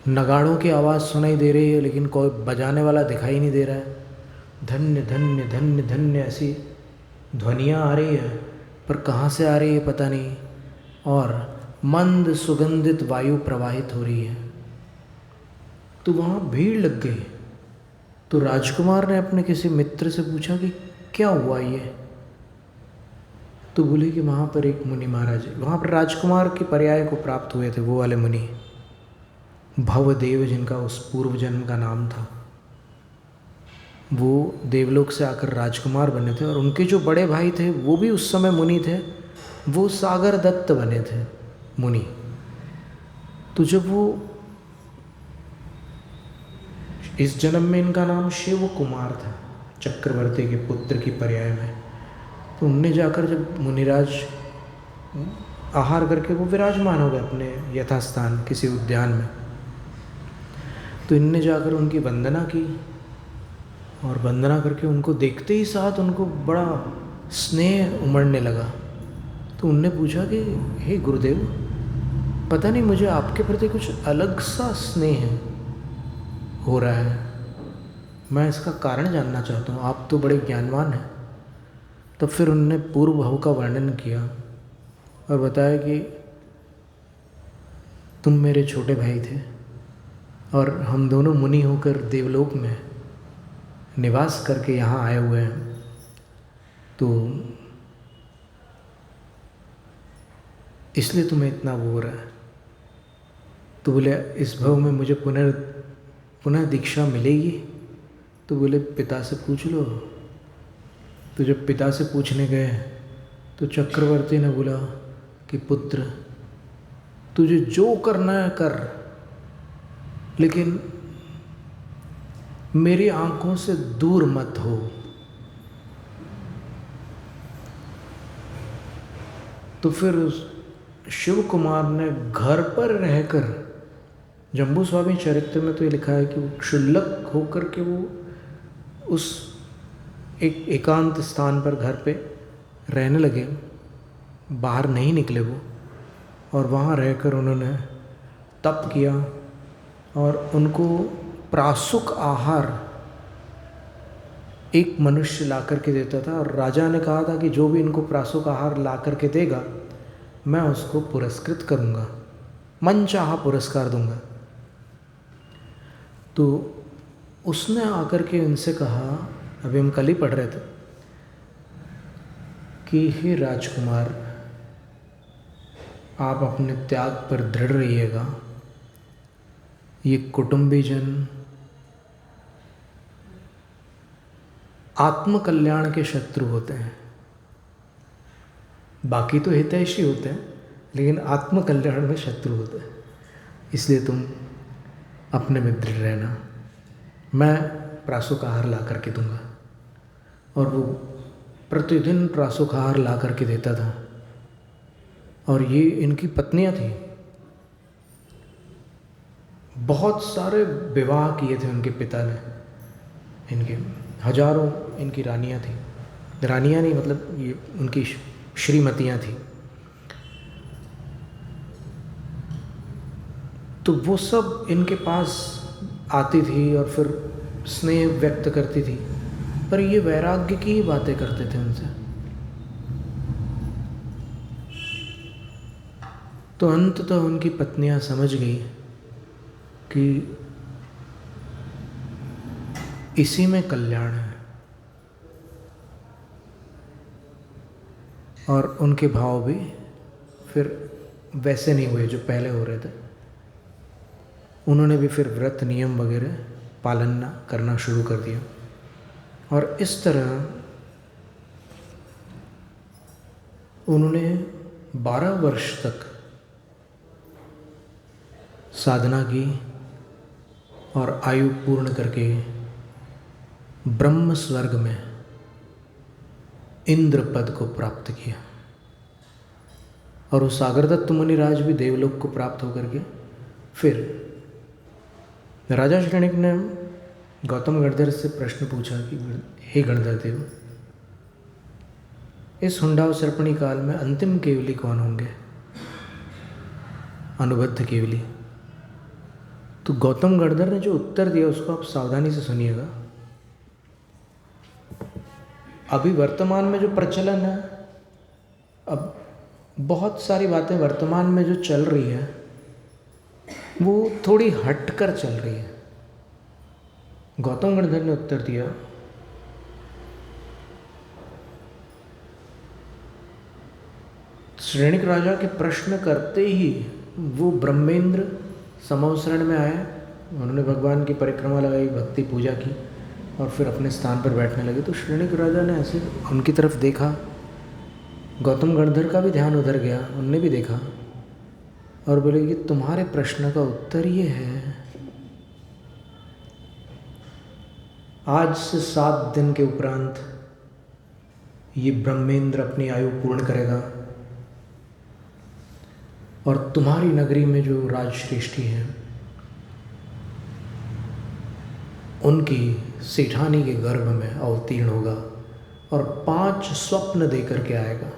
नगाड़ों की आवाज़ सुनाई दे रही है, लेकिन कोई बजाने वाला दिखाई नहीं दे रहा है। धन्य धन्य धन्य धन्य ऐसी ध्वनियाँ आ रही है, पर कहाँ से आ रही है पता नहीं, और मंद सुगंधित वायु प्रवाहित हो रही है। तो वहाँ भीड़ लग गई। तो राजकुमार ने अपने किसी मित्र से पूछा कि क्या हुआ ये। तो बोले कि वहाँ पर एक मुनि महाराज, वहाँ पर राजकुमार के पर्याय को प्राप्त हुए थे वो वाले मुनि, भवदेव जिनका उस पूर्व जन्म का नाम था। वो देवलोक से आकर राजकुमार बने थे, और उनके जो बड़े भाई थे वो भी उस समय मुनि थे, वो सागर दत्त बने थे मुनि। तो जब वो इस जन्म में इनका नाम शिव कुमार था, चक्रवर्ती के पुत्र की पर्याय में, तो उनने जाकर जब मुनिराज आहार करके वो विराजमान हो गए अपने यथास्थान किसी उद्यान में, तो इनने जाकर उनकी वंदना की, और वंदना करके उनको देखते ही साथ उनको बड़ा स्नेह उमड़ने लगा। तो उनने पूछा कि हे गुरुदेव, पता नहीं मुझे आपके प्रति कुछ अलग सा स्नेह हो रहा है, मैं इसका कारण जानना चाहता हूँ, आप तो बड़े ज्ञानवान हैं। तब फिर उनने पूर्व भाव का वर्णन किया और बताया कि तुम मेरे छोटे भाई थे, और हम दोनों मुनि होकर देवलोक में निवास करके यहाँ आए हुए हैं, तो इसलिए तुम्हें इतना वो हो रहा है। तो बोले इस भव में मुझे पुनः दीक्षा मिलेगी। तो बोले पिता से पूछ लो। तो जब पिता से पूछने गए तो चक्रवर्ती ने बोला कि पुत्र, तुझे जो करना है कर, लेकिन मेरी आंखों से दूर मत हो। तो फिर शिव कुमार ने घर पर रहकर, जम्बू स्वामी चरित्र में तो ये लिखा है कि वो क्षुल्लक होकर के वो उस एक एकांत स्थान पर घर पे रहने लगे, बाहर नहीं निकले वो, और वहाँ रहकर उन्होंने तप किया और उनको प्रासुक आहार एक मनुष्य ला करके देता था, और राजा ने कहा था कि जो भी इनको प्रासुक आहार ला करके देगा मैं उसको पुरस्कृत करूँगा, मनचाहा पुरस्कार दूंगा। तो उसने आकर के उनसे कहा, अभी हम कल ही पढ़ रहे थे, कि हे राजकुमार, आप अपने त्याग पर दृढ़ रहिएगा। ये कुटुंबीजन आत्मकल्याण के शत्रु होते हैं, बाकी तो हितैषी होते हैं लेकिन आत्मकल्याण में शत्रु होते हैं। इसलिए तुम अपने में दृढ़ रहना, मैं प्रासुक आहार ला करके दूंगा। और वो प्रतिदिन प्रासुक आहार ला करके देता था। और ये इनकी पत्नियां थी, बहुत सारे विवाह किए थे उनके पिता ने, इनके हजारों इनकी रानियां थी, रानियां नहीं मतलब ये उनकी श्रीमतियां थी। तो वो सब इनके पास आती थी और फिर स्नेह व्यक्त करती थी, पर ये वैराग्य की ही बातें करते थे उनसे। तो अंततः उनकी पत्नियां समझ गई कि इसी में कल्याण है, और उनके भाव भी फिर वैसे नहीं हुए जो पहले हो रहे थे। उन्होंने भी फिर व्रत नियम वगैरह पालन करना शुरू कर दिया। और इस तरह उन्होंने 12 वर्ष तक साधना की और आयु पूर्ण करके ब्रह्म स्वर्ग में इंद्र पद को प्राप्त किया। और उस सागरदत्त मुनिराज भी देवलोक को प्राप्त होकर के फिर राजा श्रेणिक ने गौतम गणधर से प्रश्न पूछा कि हे गणधर देव, इस हुंडाव सर्पणी काल में अंतिम केवली कौन होंगे? अनुबद्ध केवली। तो गौतम गणधर ने जो उत्तर दिया उसको आप सावधानी से सुनिएगा। अभी वर्तमान में जो प्रचलन है, अब बहुत सारी बातें वर्तमान में जो चल रही है वो थोड़ी हटकर चल रही है। गौतम गणधर ने उत्तर दिया, श्रेणिक राजा के प्रश्न करते ही वो ब्रह्मेंद्र समवसरण में आए। उन्होंने भगवान की परिक्रमा लगाई, भक्ति पूजा की और फिर अपने स्थान पर बैठने लगे। तो श्रेणिक राजा ने ऐसे उनकी तरफ देखा, गौतम गणधर का भी ध्यान उधर गया, उनने भी देखा और बोले कि तुम्हारे प्रश्न का उत्तर ये है, आज से 7 दिन के उपरांत ये ब्रह्मेंद्र अपनी आयु पूर्ण करेगा और तुम्हारी नगरी में जो राजश्रेष्ठी हैं उनकी सेठानी के गर्भ में अवतीर्ण होगा और 5 स्वप्न दे करके आएगा।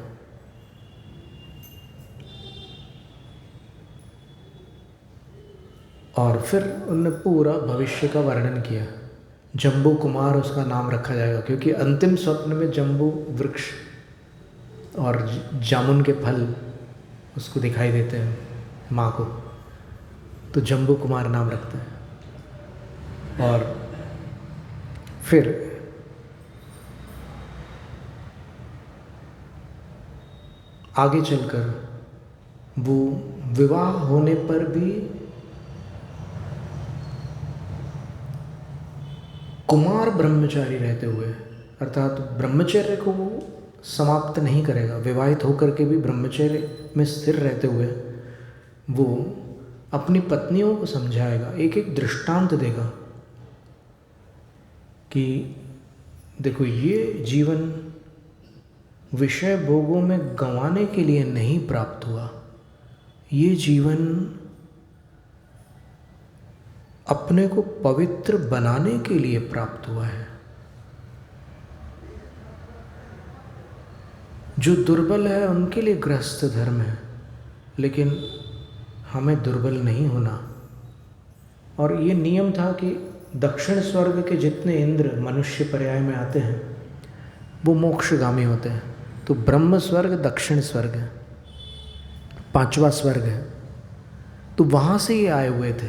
और फिर उन्होंने पूरा भविष्य का वर्णन किया। जम्बू कुमार उसका नाम रखा जाएगा, क्योंकि अंतिम स्वप्न में जम्बू वृक्ष और जामुन के फल उसको दिखाई देते हैं माँ को, तो जम्बू कुमार नाम रखते हैं। और फिर आगे चलकर वो विवाह होने पर भी कुमार ब्रह्मचारी रहते हुए, अर्थात ब्रह्मचर्य को वो समाप्त नहीं करेगा, विवाहित होकर के भी ब्रह्मचर्य में स्थिर रहते हुए वो अपनी पत्नियों को समझाएगा, एक एक दृष्टांत देगा कि देखो ये जीवन विषय भोगों में गंवाने के लिए नहीं प्राप्त हुआ, ये जीवन अपने को पवित्र बनाने के लिए प्राप्त हुआ है। जो दुर्बल है उनके लिए गृहस्थ धर्म है, लेकिन हमें दुर्बल नहीं होना। और ये नियम था कि दक्षिण स्वर्ग के जितने इंद्र मनुष्य पर्याय में आते हैं वो मोक्षगामी होते हैं। तो ब्रह्म स्वर्ग दक्षिण स्वर्ग है, 5वां स्वर्ग है, तो वहाँ से ये आए हुए थे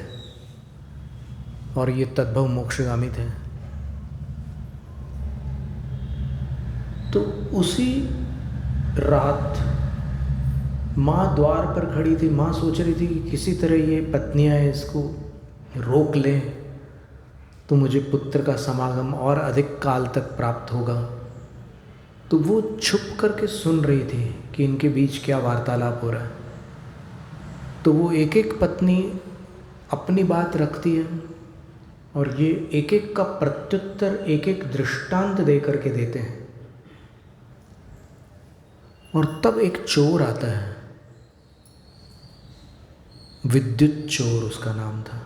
और ये तद्भव मोक्षगामी थे। तो उसी रात माँ द्वार पर खड़ी थी। माँ सोच रही थी कि किसी तरह ये पत्नियाँ इसको रोक लें तो मुझे पुत्र का समागम और अधिक काल तक प्राप्त होगा। तो वो छुप करके सुन रही थी कि इनके बीच क्या वार्तालाप हो रहा है। तो वो एक एक पत्नी अपनी बात रखती है और ये एक एक का प्रत्युत्तर एक एक दृष्टांत दे करके देते हैं। और तब एक चोर आता है, विद्युत चोर उसका नाम था।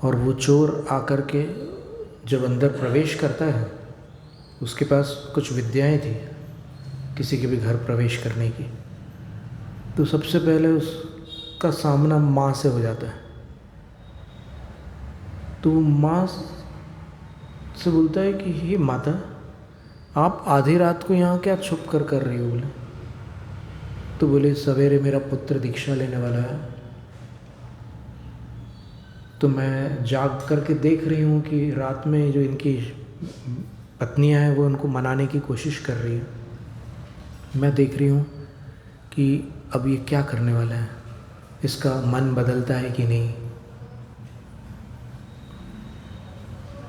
और वो चोर आकर के जब अंदर प्रवेश करता है, उसके पास कुछ विद्याएं थी किसी के भी घर प्रवेश करने की। तो सबसे पहले उसका सामना माँ से हो जाता है। तो वो माँ से बोलता है कि हे माता, आप आधी रात को यहाँ क्या छुप कर रही हो? बोले तो बोले सवेरे मेरा पुत्र दीक्षा लेने वाला है, तो मैं जाग करके देख रही हूँ कि रात में जो इनकी पत्नियाँ हैं वो उनको मनाने की कोशिश कर रही है। मैं देख रही हूँ कि अब ये क्या करने वाला है, इसका मन बदलता है कि नहीं।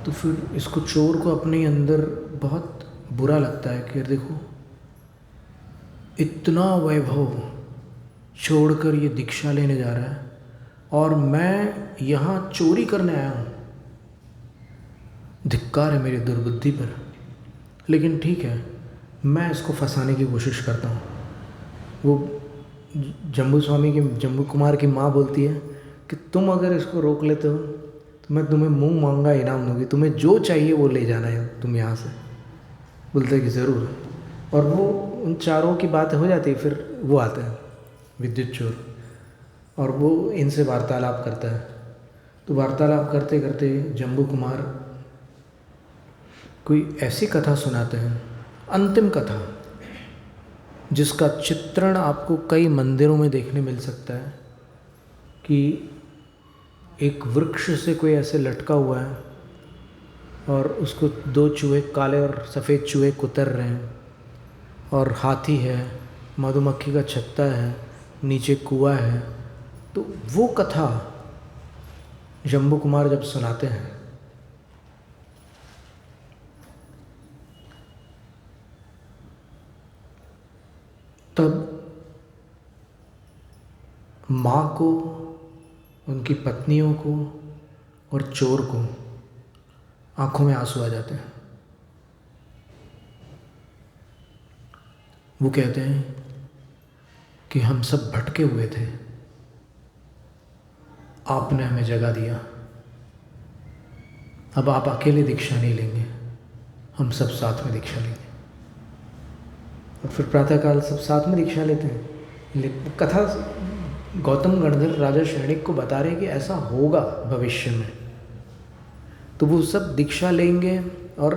तो फिर इसको चोर को अपने अंदर बहुत बुरा लगता है कि देखो इतना वैभव छोड़कर ये दीक्षा लेने जा रहा है और मैं यहाँ चोरी करने आया हूँ। धिक्कार है मेरी दुर्बुद्धि पर। लेकिन ठीक है, मैं इसको फंसाने की कोशिश करता हूँ। वो जम्बू कुमार की माँ बोलती है कि तुम अगर इसको रोक लेते हो तो मैं तुम्हें मुँह मांगा इनाम दूँगी, तुम्हें जो चाहिए वो ले जाना है तुम यहाँ से। बोलते कि ज़रूर। और वो उन चारों की बात हो जाती है। फिर वो आता है विद्युत चोर और वो इनसे वार्तालाप करता है। तो वार्तालाप करते करते जम्बू कुमार कोई ऐसी कथा सुनाते हैं, अंतिम कथा, जिसका चित्रण आपको कई मंदिरों में देखने मिल सकता है कि एक वृक्ष से कोई ऐसे लटका हुआ है और उसको 2 चूहे, काले और सफ़ेद चूहे कुतर रहे हैं, और हाथी है, मधुमक्खी का छत्ता है, नीचे कुआं है। तो वो कथा जम्बू कुमार जब सुनाते हैं तब माँ को, उनकी पत्नियों को और चोर को आंखों में आंसू आ जाते हैं। वो कहते हैं कि हम सब भटके हुए थे, आपने हमें जगा दिया, अब आप अकेले दीक्षा नहीं लेंगे, हम सब साथ में दीक्षा लेंगे। और फिर प्रातःकाल सब साथ में दीक्षा लेते हैं। कथा गौतम गणधर राजा शैणिक को बता रहे कि ऐसा होगा भविष्य में। तो वो सब दीक्षा लेंगे और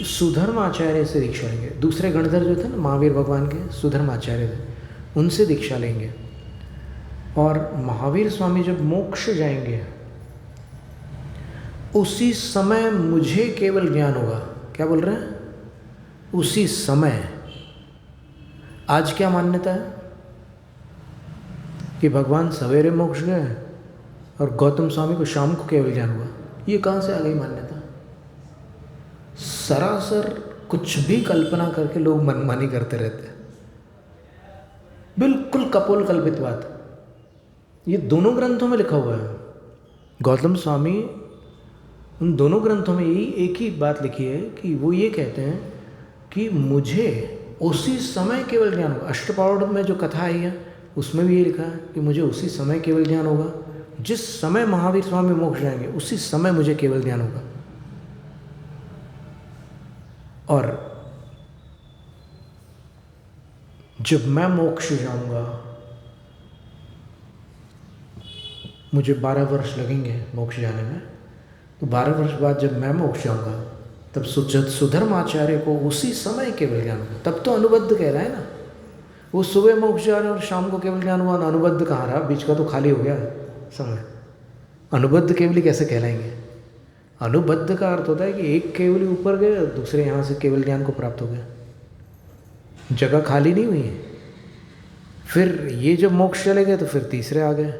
सुधर्म आचार्य से दीक्षा लेंगे। दूसरे गणधर जो थे ना, महावीर भगवान के सुधर्म आचार्य थे, उनसे दीक्षा लेंगे। और महावीर स्वामी जब मोक्ष जाएंगे उसी समय मुझे केवल ज्ञान होगा। क्या बोल रहे हैं? उसी समय। आज क्या मान्यता है कि भगवान सवेरे मोक्ष गए और गौतम स्वामी को शाम को केवल ज्ञान हुआ। ये कहाँ से आ गई मान्यता? सरासर कुछ भी कल्पना करके लोग मनमानी करते रहते हैं। बिल्कुल कपोल कल्पित बात। ये दोनों ग्रंथों में लिखा हुआ है। गौतम स्वामी उन दोनों ग्रंथों में यही एक ही बात लिखी है कि वो ये कहते हैं कि मुझे उसी समय केवल ज्ञान होगा। अष्टपावड़ में जो कथा आई है उसमें भी ये लिखा है कि मुझे उसी समय केवल ज्ञान होगा। जिस समय महावीर स्वामी मोक्ष जाएंगे उसी समय मुझे केवल ज्ञान होगा। और जब मैं मोक्ष जाऊंगा, मुझे 12 वर्ष लगेंगे मोक्ष जाने में, तो 12 वर्ष बाद जब मैं मोक्ष जाऊंगा तब सुधर्माचार्य को उसी समय केवल ज्ञान होगा। तब तो अनुबद्ध कह रहा है ना, वो सुबह मोक्ष जा रहे और शाम को केवल ज्ञान हुआ, अनुबद्ध कहाँ रहा, बीच का तो खाली हो गया समय। अनुबद्ध केवली कैसे कहलाएंगे? अनुबद्ध का अर्थ होता है कि एक केवली ऊपर गए, दूसरे यहाँ से केवल ज्ञान को प्राप्त हो गया, जगह खाली नहीं हुई है। फिर ये जब मोक्ष चले गए तो फिर तीसरे आ गए।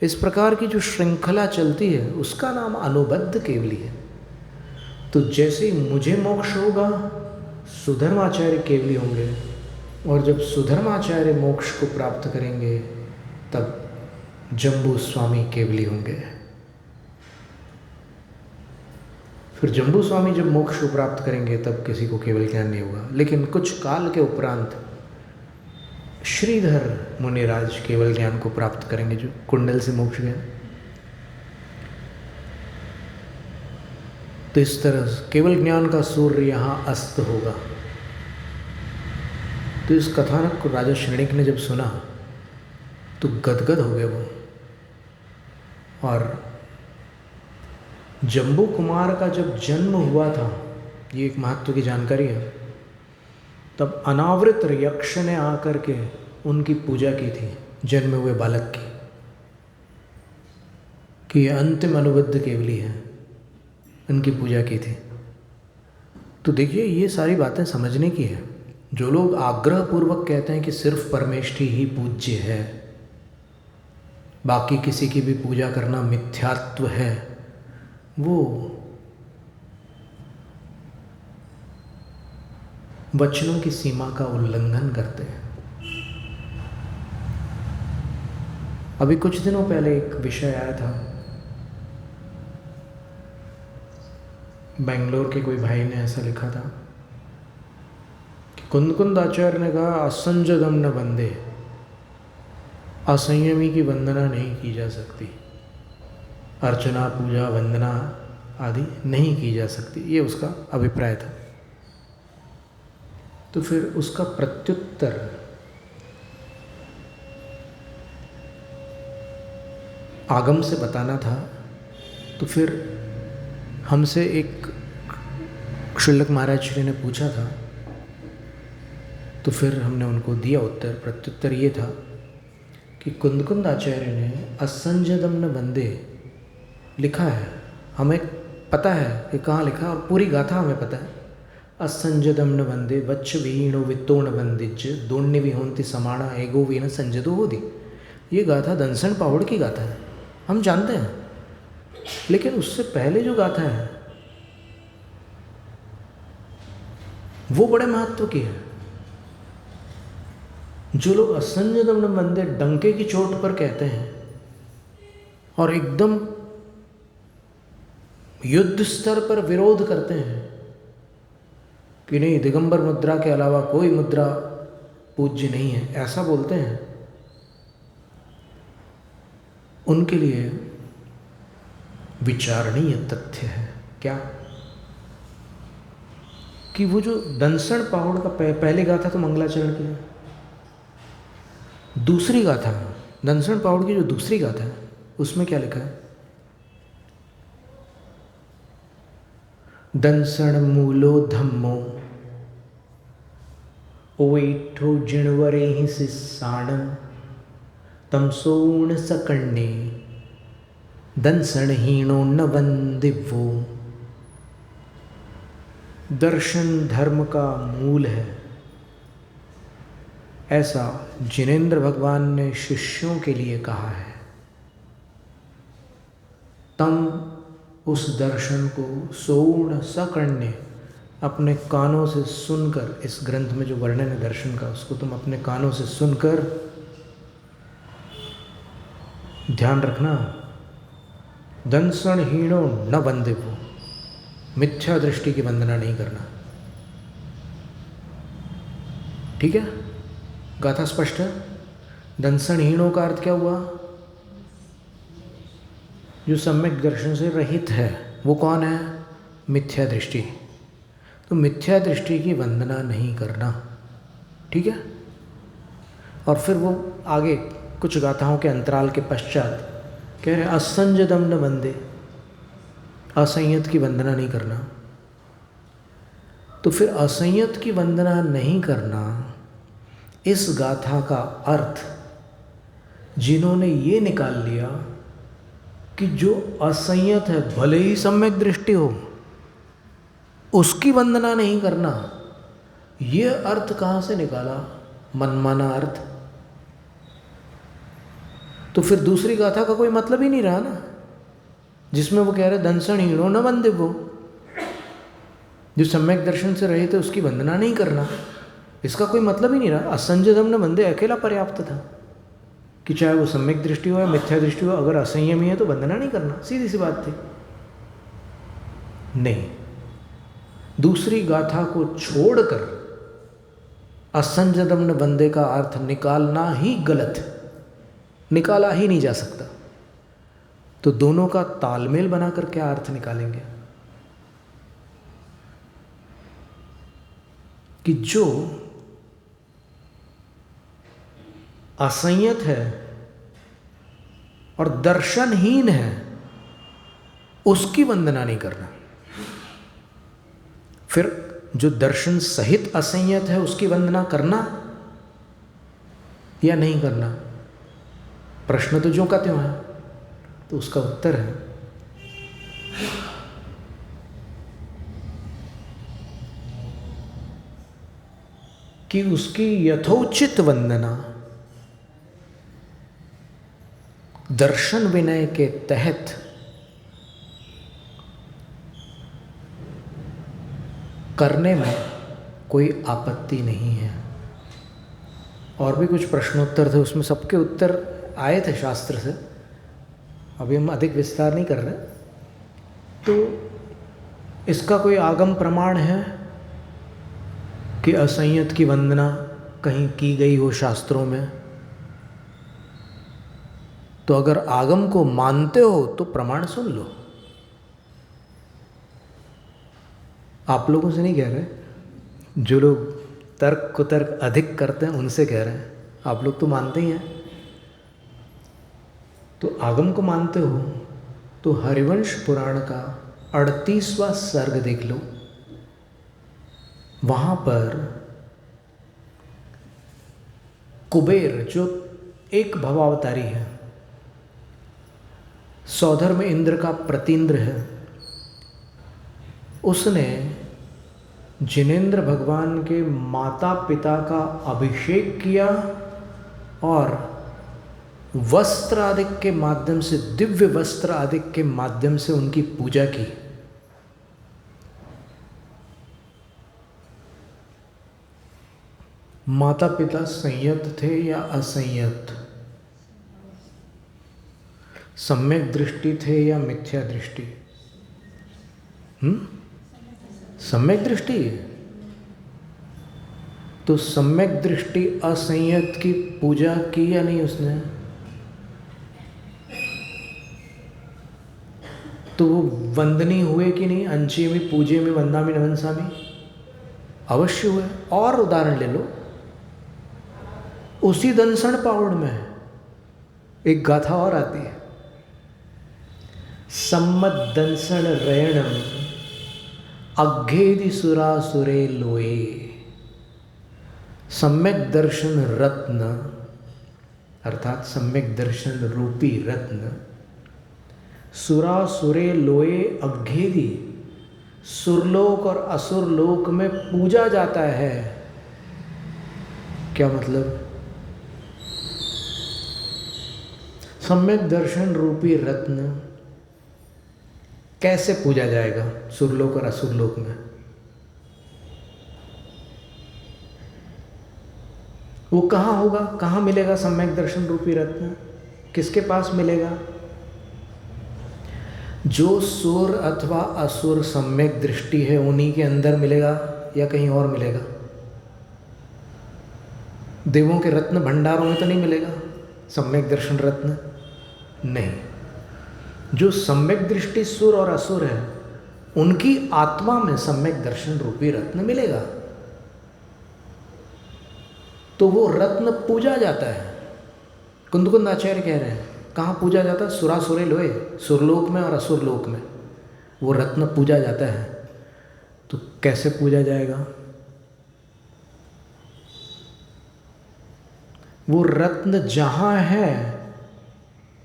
इस प्रकार की जो श्रृंखला चलती है उसका नाम अनुबद्ध केवली है। तो जैसे ही मुझे मोक्ष होगा, सुधर्माचार्य केवली होंगे, और जब सुधर्माचार्य मोक्ष को प्राप्त करेंगे तब जम्बू स्वामी केवली होंगे। फिर जम्बू स्वामी जब मोक्ष को प्राप्त करेंगे तब किसी को केवल ज्ञान नहीं होगा। लेकिन कुछ काल के उपरांत श्रीधर मुनिराज केवल ज्ञान को प्राप्त करेंगे, जो कुंडल से मोक्ष गए। तो इस तरह केवल ज्ञान का सूर्य यहाँ अस्त होगा। तो इस कथानक को राजा श्रेणिक ने जब सुना तो गदगद हो गए वो। और जम्बू कुमार का जब जन्म हुआ था, ये एक महत्व की जानकारी है, तब अनावृत यक्ष ने आकर के उनकी पूजा की थी जन्मे हुए बालक की, कि ये अंतिम अनुबद्ध केवली है, उनकी पूजा की थी। तो देखिए ये सारी बातें समझने की है। जो लोग आग्रह पूर्वक कहते हैं कि सिर्फ परमेष्ठी ही पूज्य है, बाकी किसी की भी पूजा करना मिथ्यात्व है, वो वचनों की सीमा का उल्लंघन करते हैं। अभी कुछ दिनों पहले एक विषय आया था, बेंगलोर के कोई भाई ने ऐसा लिखा था कि कुंद आचार्य ने कहा असंजदम न बंदे, असंयमी की वंदना नहीं की जा सकती, अर्चना पूजा वंदना आदि नहीं की जा सकती, ये उसका अभिप्राय था। तो फिर उसका प्रत्युत्तर आगम से बताना था। तो फिर हमसे एक शुल्लक महाराज श्री ने पूछा था, तो फिर हमने उनको दिया उत्तर। प्रत्युत्तर ये था कि कुंद आचार्य ने असंजदम न बंदे लिखा है, हमें पता है कि कहाँ लिखा, और पूरी गाथा हमें पता है। असंजदम न बंदे वच्छ विहीणो वित्तो न बंदिज दोण्य विहोंति समाणा एगो वीन संजदो होदी। ये गाथा दंसन पावड़ की गाथा है, हम जानते हैं। लेकिन उससे पहले जो गाथा है वो बड़े महत्व की है। जो लोग असंजदम न बंदे डंके की चोट पर कहते हैं और एकदम युद्ध स्तर पर विरोध करते हैं कि नहीं, दिगंबर मुद्रा के अलावा कोई मुद्रा पूज्य नहीं है, ऐसा बोलते हैं, उनके लिए विचारणीय तथ्य है क्या कि वो जो दंसण पाहुड़ का पहले गाथा तो मंगलाचरण की है, दूसरी गाथा दंसण पाहुड़ की जो दूसरी गाथा है उसमें क्या लिखा है? दंसण मूलो धम्मो ओवेठो जिणवरे ही सिसाणम तमसोण सकण्णे दंसण हीणो न वंदिवो। दर्शन धर्म का मूल है, ऐसा जिनेंद्र भगवान ने शिष्यों के लिए कहा है। तम उस दर्शन को सोण सकण्णे अपने कानों से सुनकर, इस ग्रंथ में जो वर्णन है दर्शन का, उसको तुम अपने कानों से सुनकर, ध्यान रखना, दंसण हीणो न वंदिवो, मिथ्या दृष्टि की वंदना नहीं करना। ठीक है, गाथा स्पष्ट है। दंसण हीणों का अर्थ क्या हुआ? जो सम्यक दर्शन से रहित है, वो कौन है? मिथ्या दृष्टि। तो मिथ्या दृष्टि की वंदना नहीं करना, ठीक है। और फिर वो आगे कुछ गाथाओं के अंतराल के पश्चात कह रहे असंजदम न वंदे, असंयत की वंदना नहीं करना। तो फिर असंयत की वंदना नहीं करना, इस गाथा का अर्थ जिन्होंने ये निकाल लिया कि जो असंयत है भले ही सम्यक दृष्टि हो उसकी वंदना नहीं करना, ये अर्थ कहाँ से निकाला? मनमाना अर्थ। तो फिर दूसरी गाथा का कोई मतलब ही नहीं रहा ना, जिसमें वो कह रहे दंसन हीणो न वंदे, वो जो सम्यक दर्शन से रहे थे उसकी वंदना नहीं करना, इसका कोई मतलब ही नहीं रहा। असंजदम न वंदे अकेला पर्याप्त था कि चाहे वो सम्यक दृष्टि हो या मिथ्या दृष्टि हो, अगर असंयमी है तो वंदना नहीं करना, सीधी सी बात थी। नहीं, दूसरी गाथा को छोड़कर असंजदम न वंदे का अर्थ निकालना ही गलत, निकाला ही नहीं जा सकता। तो दोनों का तालमेल बनाकर क्या अर्थ निकालेंगे कि जो असंयत है और दर्शनहीन है उसकी वंदना नहीं करना, फिर जो दर्शन सहित असंयत है उसकी वंदना करना या नहीं करना? प्रश्न तो ज्यों का त्यों है। तो उसका उत्तर है कि उसकी यथोचित वंदना दर्शन विनय के तहत करने में कोई आपत्ति नहीं है। और भी कुछ प्रश्नोत्तर थे, उसमें सबके उत्तर आए थे शास्त्र से, अभी हम अधिक विस्तार नहीं कर रहे। तो इसका कोई आगम प्रमाण है कि असंयत की वंदना कहीं की गई हो शास्त्रों में? तो अगर आगम को मानते हो तो प्रमाण सुन लो। आप लोगों से नहीं कह रहे, जो लोग तर्क कुतर्क अधिक करते हैं उनसे कह रहे हैं। आप लोग तो मानते ही हैं। तो आगम को मानते हो तो हरिवंश पुराण का 38वां सर्ग देख लो। वहाँ पर कुबेर जो एक भवावतारी है, सौधर में इंद्र का प्रतीन्द्र है, उसने जिनेंद्र भगवान के माता पिता का अभिषेक किया और वस्त्र आदि के माध्यम से, दिव्य वस्त्र आदि के माध्यम से उनकी पूजा की। माता पिता संयत थे या असंयत? सम्यक दृष्टि थे या मिथ्या दृष्टि? सम्यक दृष्टि। तो सम्यक दृष्टि असंयत की पूजा की या नहीं उसने? तो वो वंदनीय हुए कि नहीं? अंची में पूजे में वंदामि नवंसामि अवश्य हुए। और उदाहरण ले लो, उसी दंसण पावड़ में एक गाथा और आती है, सम्मत दंसण रैणम अघेदि सुरासुरे लोए। सम्यक दर्शन रत्न अर्थात सम्यक दर्शन रूपी रत्न सुरासुरे लोए अघेदि, सुरलोक और असुरलोक में पूजा जाता है। क्या मतलब? सम्यक दर्शन रूपी रत्न कैसे पूजा जाएगा सुरलोक और असुरलोक में? वो कहाँ होगा, कहाँ मिलेगा सम्यक दर्शन रूपी रत्न? किसके पास मिलेगा? जो सुर अथवा असुर सम्यक दृष्टि है उन्हीं के अंदर मिलेगा या कहीं और मिलेगा? देवों के रत्न भंडारों में तो नहीं मिलेगा सम्यक दर्शन रत्न, नहीं। जो सम्यक दृष्टि सुर और असुर है उनकी आत्मा में सम्यक दर्शन रूपी रत्न मिलेगा। तो वो रत्न पूजा जाता है। कुंदकुंद आचार्य कह रहे हैं कहाँ पूजा जाता है? सुरासुरे लोए, सुरलोक में और असुरलोक में वो रत्न पूजा जाता है। तो कैसे पूजा जाएगा? वो रत्न जहाँ है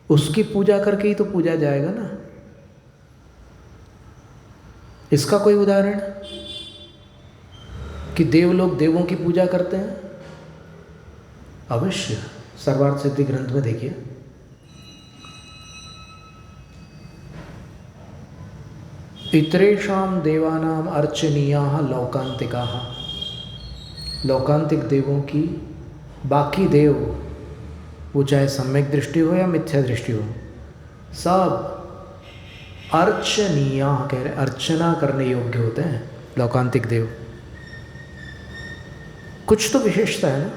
उसकी पूजा करके ही तो पूजा जाएगा ना। इसका कोई उदाहरण कि देवलोग देवों की पूजा करते हैं? अवश्य, सर्वार्थ सिद्धि ग्रंथ में देखिए, इतरेषाम देवानाम अर्चनीयाः लौकांतिकाः। लौकांतिक देवों की, बाकी देव वो चाहे सम्यक दृष्टि हो या मिथ्या दृष्टि हो, सब अर्चनीया कह रहे, अर्चना करने योग्य होते हैं लौकांतिक देव। कुछ तो विशेषता है ना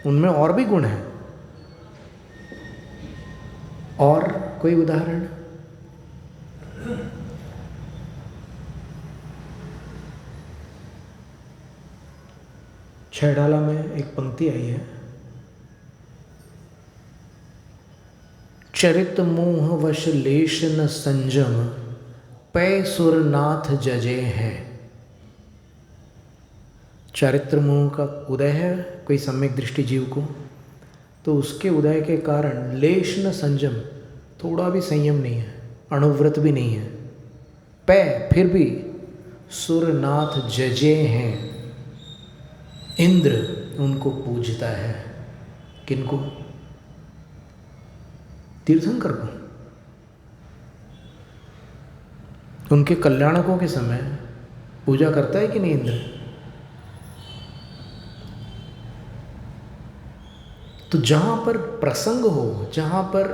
उनमें, और भी गुण है। और कोई उदाहरण? छैडाला में एक पंक्ति आई है, चरित मोह वश लेश न संजम, पै सुरनाथ जजे हैं। चारित्र मोह का उदय है कोई सम्यक दृष्टि जीव को, तो उसके उदय के कारण लेश न संजम, थोड़ा भी संयम नहीं है, अणुव्रत भी नहीं है। पै फिर भी सुरनाथ जजे हैं, इंद्र उनको पूजता है। किनको? तीर्थंकर को। उनके कल्याणकों के समय पूजा करता है कि नहीं इंद्र? तो जहाँ पर प्रसंग हो, जहाँ पर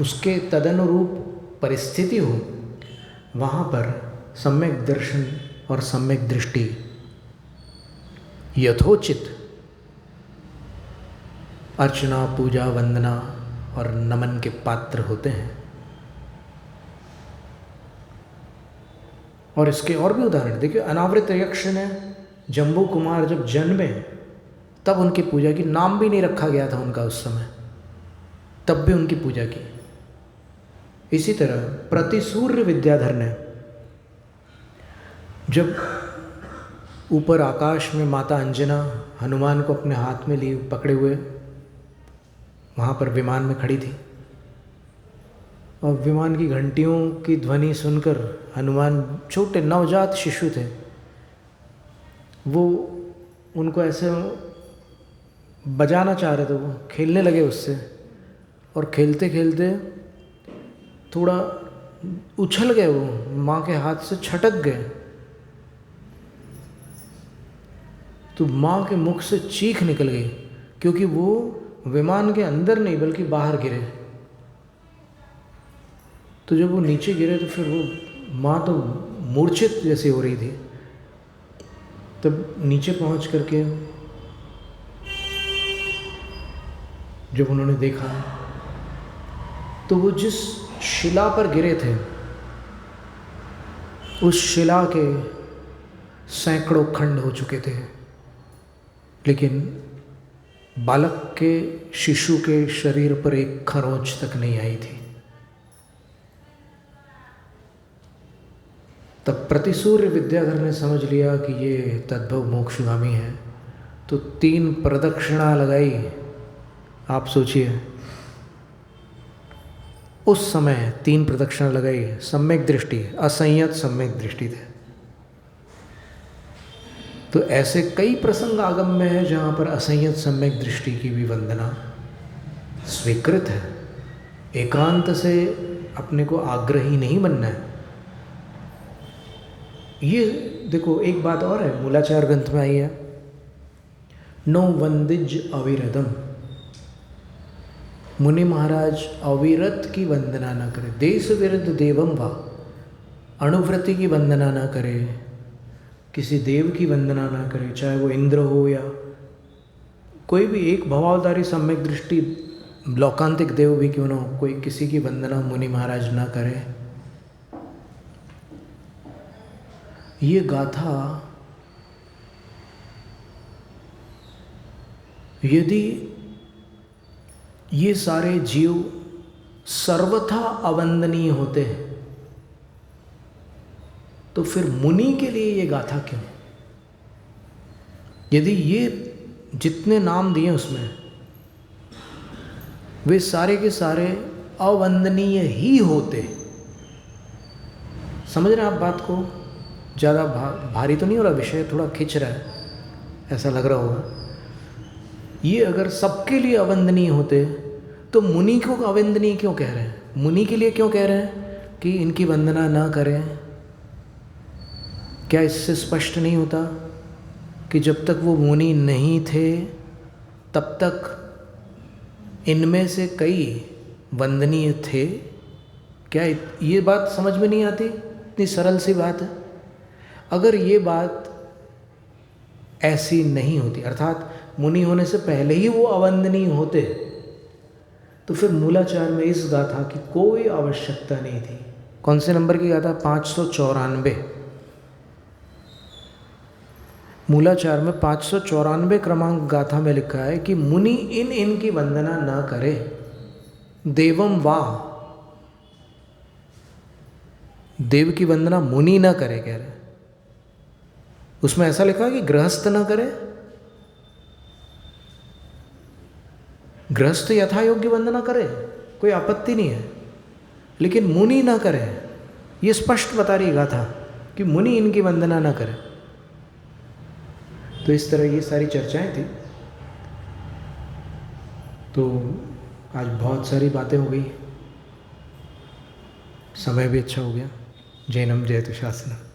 उसके तदनुरूप परिस्थिति हो, वहाँ पर सम्यक दर्शन और सम्यक दृष्टि यथोचित अर्चना, पूजा, वंदना और नमन के पात्र होते हैं। और इसके और भी उदाहरण देखिए, अनावृत यक्ष ने जम्बू कुमार जब जन्मे तब उनकी पूजा की, नाम भी नहीं रखा गया था उनका उस समय, तब भी उनकी पूजा की। इसी तरह प्रतिसूर्य विद्याधर ने जब ऊपर आकाश में माता अंजना हनुमान को अपने हाथ में लिए पकड़े हुए वहाँ पर विमान में खड़ी थी, और विमान की घंटियों की ध्वनि सुनकर हनुमान, छोटे नवजात शिशु थे, वो उनको ऐसे बजाना चाह रहे थे, वो खेलने लगे उससे, और खेलते खेलते थोड़ा उछल गए, वो माँ के हाथ से छटक गए। तो माँ के मुख से चीख निकल गई, क्योंकि वो विमान के अंदर नहीं बल्कि बाहर गिरे। तो जब वो नीचे गिरे तो फिर वो माँ तो मूर्छित जैसी हो रही थी। तब नीचे पहुँच करके जब उन्होंने देखा तो वो जिस शिला पर गिरे थे उस शिला के सैकड़ों खंड हो चुके थे, लेकिन बालक के, शिशु के शरीर पर एक खरोंच तक नहीं आई थी। तब प्रतिसूर्य विद्याधर ने समझ लिया कि ये तद्भव मोक्षगामी है, तो 3 प्रदक्षिणा लगाई। आप सोचिए, उस समय 3 प्रदक्षिणा लगाई। सम्यक दृष्टि, असंयत सम्यक दृष्टि थे। तो ऐसे कई प्रसंग आगम में है जहाँ पर असंयत सम्यक दृष्टि की भी वंदना स्वीकृत है। एकांत से अपने को आग्रही नहीं बनना है। ये देखो, एक बात और है, मूलाचार ग्रंथ में आई है, नो वंदिज अविरदम। मुनि महाराज अविरत की वंदना न करे, देश विरुद्ध देवम वा, अणुव्रति की वंदना न करे, किसी देव की वंदना न करे, चाहे वो इंद्र हो या कोई भी एक भवावतारी सम्यक दृष्टि लौकांतिक देव भी क्यों न हो, कोई किसी की वंदना मुनि महाराज न करे। ये गाथा यदि ये सारे जीव सर्वथा अवंदनीय होते हैं तो फिर मुनि के लिए ये गाथा क्यों? यदि ये जितने नाम दिए उसमें वे सारे के सारे अवंदनीय ही होते, समझ रहे हैं आप बात को? ज़्यादा भारी तो नहीं हो रहा विषय? थोड़ा खिंच रहा है ऐसा लग रहा होगा। ये अगर सबके लिए अवंदनीय होते तो मुनि को अवंदनीय क्यों कह रहे हैं? मुनि के लिए क्यों कह रहे हैं कि इनकी वंदना ना करें? क्या इससे स्पष्ट नहीं होता कि जब तक वो मुनि नहीं थे तब तक इनमें से कई वंदनीय थे? क्या ये बात समझ में नहीं आती? इतनी सरल सी बात है। अगर ये बात ऐसी नहीं होती, अर्थात मुनि होने से पहले ही वो अवंदनीय होते, तो फिर मूलाचार में इस गाथा की कोई आवश्यकता नहीं थी। कौन से नंबर की गाथा? 594। मूलाचार में 594 क्रमांक गाथा में लिखा है कि मुनि इनकी वंदना न करे। देवम वाह, देव की वंदना मुनि न करे कह रहे। उसमें ऐसा लिखा है कि गृहस्थ न करे। गृहस्थ यथा योग्य वंदना करे, कोई आपत्ति नहीं है, लेकिन मुनि न करे। ये स्पष्ट बता रही गाथा कि मुनि इनकी वंदना न करे। तो इस तरह ये सारी चर्चाएं थी। तो आज बहुत सारी बातें हो गई, समय भी अच्छा हो गया। जैनम जयतु शासनम।